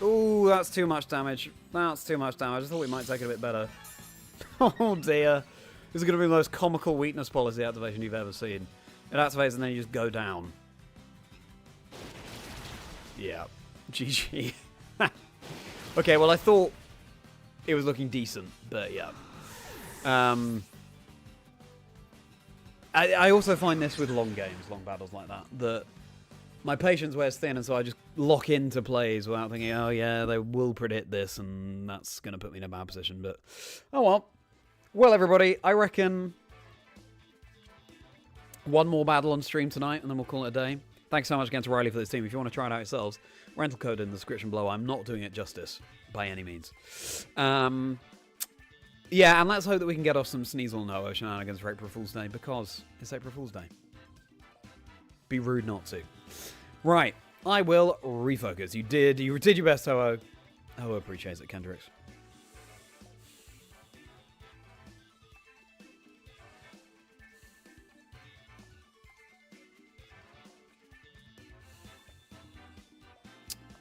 S1: Ooh, that's too much damage. That's too much damage. I thought we might take it a bit better. Oh dear. This is going to be the most comical weakness policy activation you've ever seen. It activates and then you just go down. Yeah. GG. Okay, well I thought it was looking decent, but yeah. I also find this with long games, long battles like that, that my patience wears thin, and so I just lock into plays without thinking, oh yeah, they will predict this, and that's going to put me in a bad position, but oh well. Well, everybody, I reckon one more battle on stream tonight, and then we'll call it a day. Thanks so much again to Riley for this team. If you want to try it out yourselves, rental code in the description below. I'm not doing it justice by any means. Yeah, and let's hope that we can get off some SNEASEL no shenanigans for April Fool's Day, because it's April Fool's Day. Be rude not to. Right, I will refocus. You did your best, Ho-Oh. Ho-Oh appreciates it, Kendricks.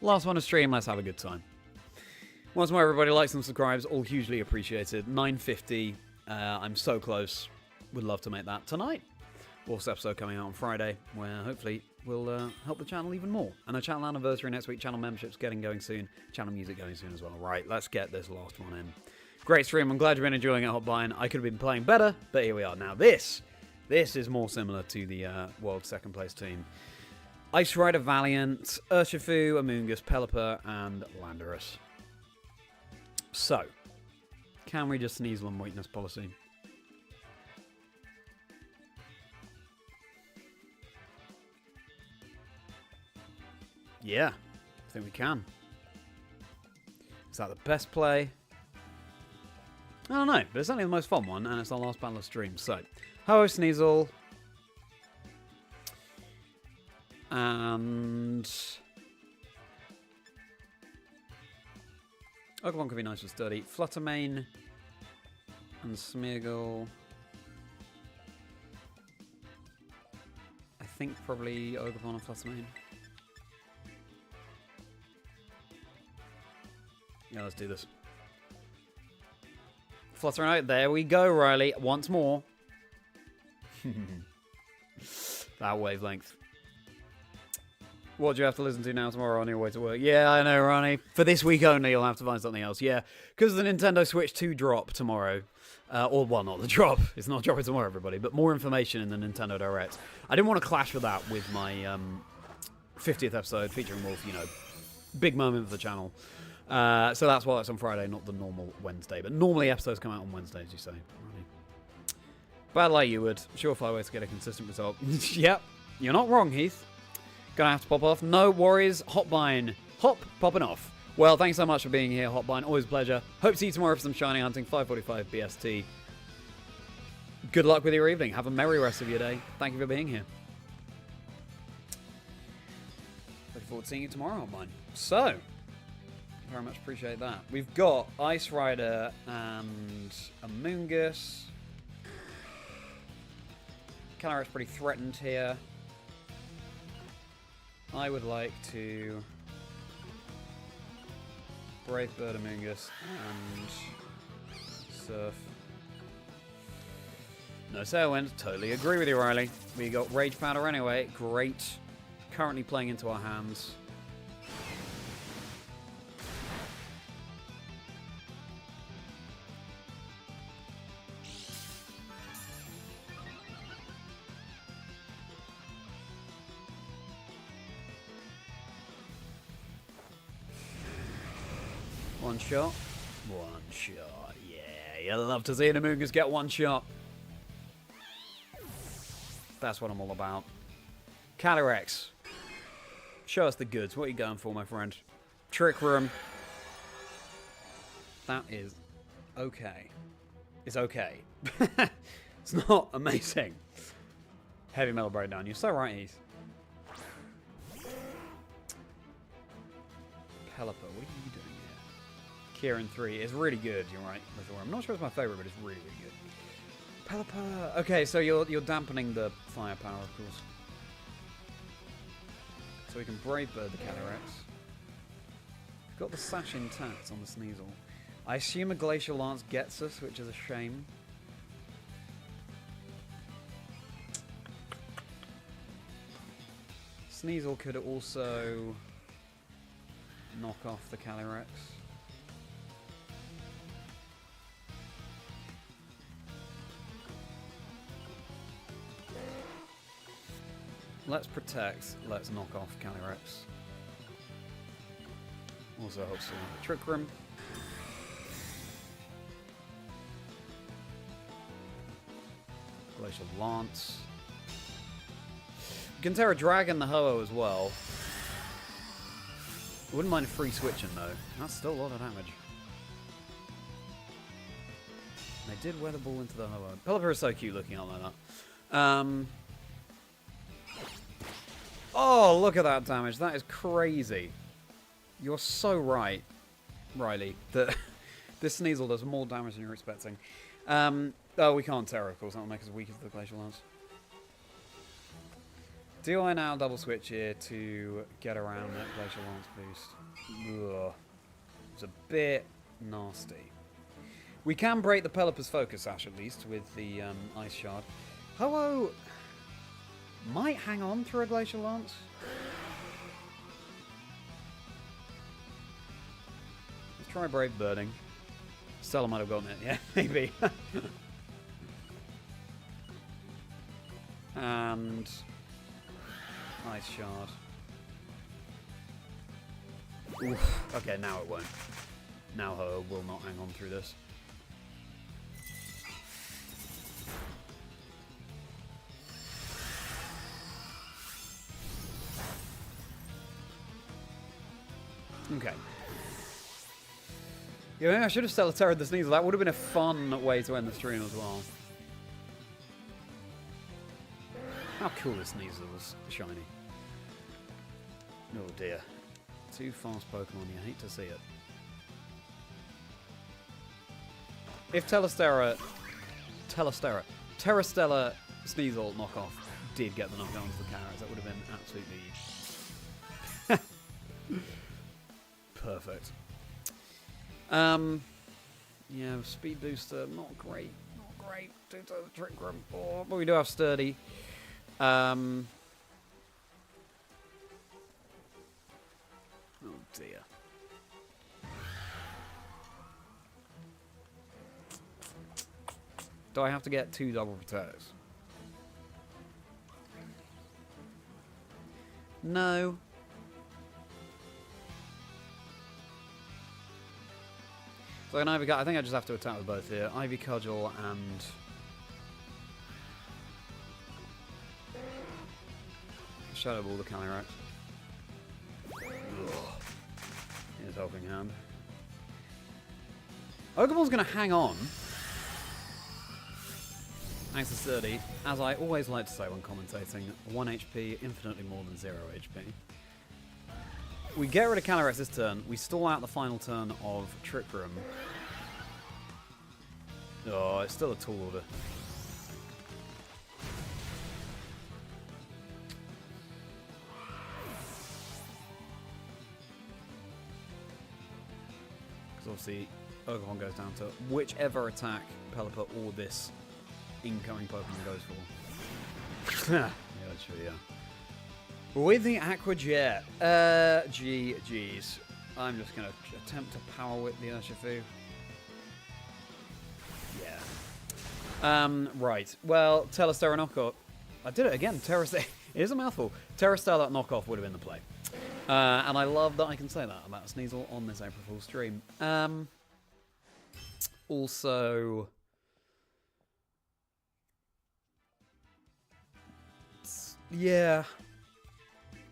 S1: Last one to stream, let's have a good time. Once more, everybody, likes and subscribes, all hugely appreciated. 950, I'm so close. Would love to make that tonight. Wolf's episode coming out on Friday, where hopefully we'll help the channel even more. And a channel anniversary next week, channel memberships going soon, channel music going soon as well. Right, let's get this last one in. Great stream, I'm glad you've been enjoying it, Hotbine. I could have been playing better, but here we are. Now this is more similar to the world second place team. Ice Rider Valiant, Urshifu, Amoonguss, Pelipper, and Landorus. So, can we just SNEASEL on weakness policy? Yeah, I think we can. Is that the best play? I don't know, but it's certainly the most fun one, and it's our last battle of stream. So, Ho-Oh SNEASEL. And Ogerpon could be nice and sturdy. Fluttermane and Smeargle. I think probably Ogerpon and Fluttermane. Yeah, let's do this. Fluttermane out. There we go, Riley. Once more. That wavelength. What do you have to listen to now tomorrow on your way to work? Yeah, I know, Ronnie. For this week only, you'll have to find something else. Yeah, because the Nintendo Switch 2 drop tomorrow. Or, well, not the drop. It's not dropping tomorrow, everybody. But more information in the Nintendo Direct. I didn't want to clash with that with my 50th episode featuring Wolf, you know. Big moment for the channel. So that's why it's on Friday, not the normal Wednesday. But normally episodes come out on Wednesdays, you say. Ronnie. Bad like you would. Surefire way to get a consistent result. Yep, you're not wrong, Heath. Gonna have to pop off. No worries. Hotbine. Hop popping off. Well, thanks so much for being here, Hotbine. Always a pleasure. Hope to see you tomorrow for some shiny hunting. 5:45 BST. Good luck with your evening. Have a merry rest of your day. Thank you for being here. Looking forward to seeing you tomorrow, Hotbine. So, very much appreciate that. We've got Ice Rider and Amoonguss. Calyrex pretty threatened here. I would like to Brave Bird Amoonguss and Surf. No Sailwind. Totally agree with you, Riley. We got Rage Powder anyway. Great. Currently playing into our hands. One shot. One shot. Yeah, you love to see an Amoonguss get one shot. That's what I'm all about. Calyrex. Show us the goods. What are you going for, my friend? Trick Room. That is okay. It's okay. It's not amazing. Heavy Metal Breakdown. You're so right, Heath. Pelipper, what are you doing here? Kieran 3 is really good, you're right. I'm not sure it's my favourite, but it's really, really good. Pelipper. Okay, so you're dampening the firepower, of course. So we can Brave Bird the Calyrex. We've got the Sash intact on the SNEASEL. I assume a Glacial Lance gets us, which is a shame. SNEASEL could also knock off the Calyrex. Let's protect, let's knock off Calyrex. Also helps with Trick Room. Glacial Lance. You can Terra Dragon the Ho-Oh as well. I wouldn't mind free switching though. That's still a lot of damage. They did Weather Ball into the Ho-Oh. Pelipper is so cute looking out like that. Oh, look at that damage. That is crazy. You're so right, Riley, that this Sneasel does more damage than you're expecting. Oh, we can't Terra, of course. That will make us weak as the Glacial Lance. Do I now double switch here to get around that Glacial Lance boost? Ugh. It's a bit nasty. We can break the Pelipper's focus, Ash, at least, with the Ice Shard. Ho-Oh might hang on through a Glacial Lance. Let's try Brave Birding. Stella might have gotten it, yeah, maybe. And Ice Shard. Oof. Okay, now it won't. Now Ho will not hang on through this. Okay. Yeah, maybe I should have Stellar Terra'd the Sneasel. That would have been a fun way to end the stream as well. How cool this Sneasel was shiny. Oh dear. Two fast Pokemon, you hate to see it. If Terrastella Sneasel knockoff did get the knockout onto the Carrots, that would have been absolutely perfect. Yeah, speed booster, not great. Not great. Two-times Trick Room. Oh, but we do have Sturdy. Oh dear. Do I have to get 2 double protectors? No. So an Ivy, I think I just have to attack with both here. Ivy Cudgel and Shadow Ball the Calyrex. Here's Helping Hand. Okamor's going to hang on. Thanks to Sturdy. As I always like to say when commentating, 1 HP, infinitely more than 0 HP. We get rid of Calyrex this turn. We stall out the final turn of Trick Room. Oh, it's still a tall order. Because obviously, Okamon goes down to whichever attack Pelipper or this incoming Pokemon goes for. Yeah, that's true, yeah. With the Aqua Jet, GG's. I'm just going to attempt to Power Whip the Urshifu. Yeah. Right. Well, Terrastella knockoff. I did it again. It is a mouthful. Terrastella knockoff would have been the play. And I love that I can say that about Sneasel on this April Fool's stream. Also, yeah,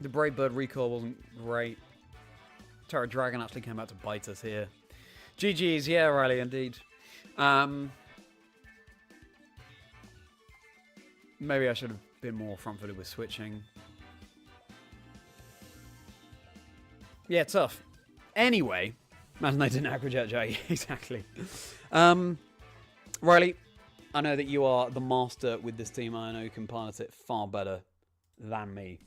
S1: the Brave Bird recall wasn't great. Terra Dragon actually came out to bite us here. GG's, yeah, Riley, indeed. Maybe I should have been more front-footed with switching. Yeah, tough. Anyway, imagine they didn't Aqua Jet J. Exactly. Riley, I know that you are the master with this team. I know you can pilot it far better than me.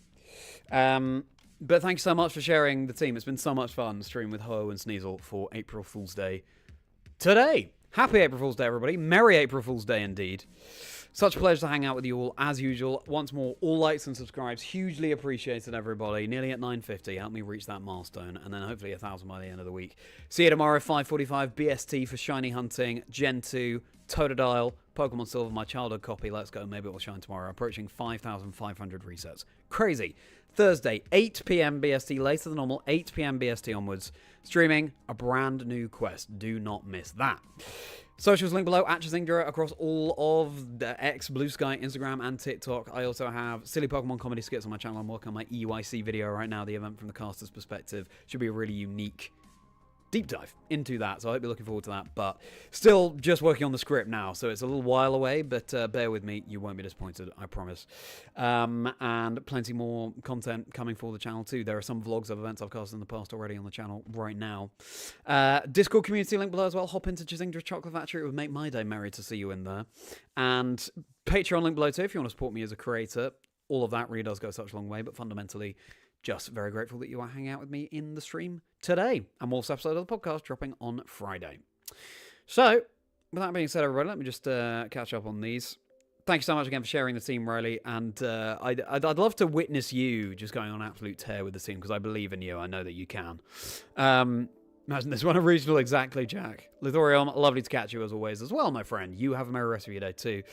S1: But thanks so much for sharing the team. It's been so much fun streaming with Ho and Sneasel for April Fool's Day today. Happy April Fool's Day, everybody. Merry April Fool's Day indeed. Such a pleasure to hang out with you all, as usual. Once more, all likes and subscribes. Hugely appreciated, everybody. Nearly at 950. Help me reach that milestone. And then hopefully 1,000 by the end of the week. See you tomorrow, 5:45 BST for Shiny Hunting, Gen 2, Totodile, Pokemon Silver, my childhood copy. Let's go. Maybe it will shine tomorrow. Approaching 5,500 resets. Crazy. Thursday, 8 PM BST, later than normal, 8 PM BST onwards. Streaming a brand new quest. Do not miss that. Socials link below, at Chazingdra, across all of the X, Blue Sky, Instagram, and TikTok. I also have silly Pokemon comedy skits on my channel. I'm working on my EYC video right now, the event from the caster's perspective. Should be a really unique deep dive into that, so I hope you're looking forward to that. But still just working on the script now, so it's a little while away, but bear with me, you won't be disappointed, I promise. And plenty more content coming for the channel too. There are some vlogs of events I've casted in the past already on the channel right now. Discord community link below as well. Hop into Chazingdra's Chocolate Factory. It would make my day merry to see you in there. And Patreon link below too if you want to support me as a creator. All of that really does go such a long way, but fundamentally just very grateful that you are hanging out with me in the stream today. And more episode of the podcast dropping on Friday. So, with that being said, everybody, let me just catch up on these. Thank you so much again for sharing the team, Riley. And I'd love to witness you just going on an absolute tear with the team, because I believe in you. I know that you can. Imagine this one, a regional exactly, Jack. Lithorium, lovely to catch you as always as well, my friend. You have a merry rest of your day too.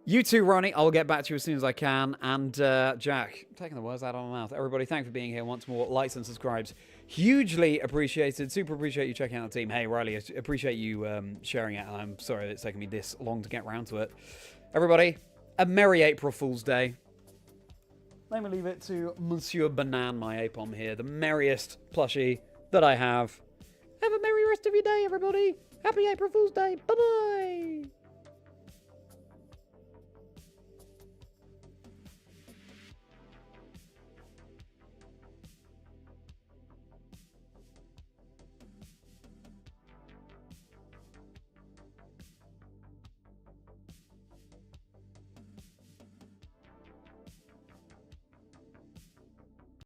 S1: You too, Ronnie. I'll get back to you as soon as I can. And Jack, taking the words out of my mouth. Everybody, thank you for being here once more. Likes and subscribes. Hugely appreciated. Super appreciate you checking out the team. Hey, Riley, appreciate you sharing it. I'm sorry that it's taken me this long to get around to it. Everybody, a merry April Fool's Day. Let me leave it to Monsieur Banan, my Apom here. The merriest plushie that I have. Have a merry rest of your day, everybody. Happy April Fool's Day. Bye-bye.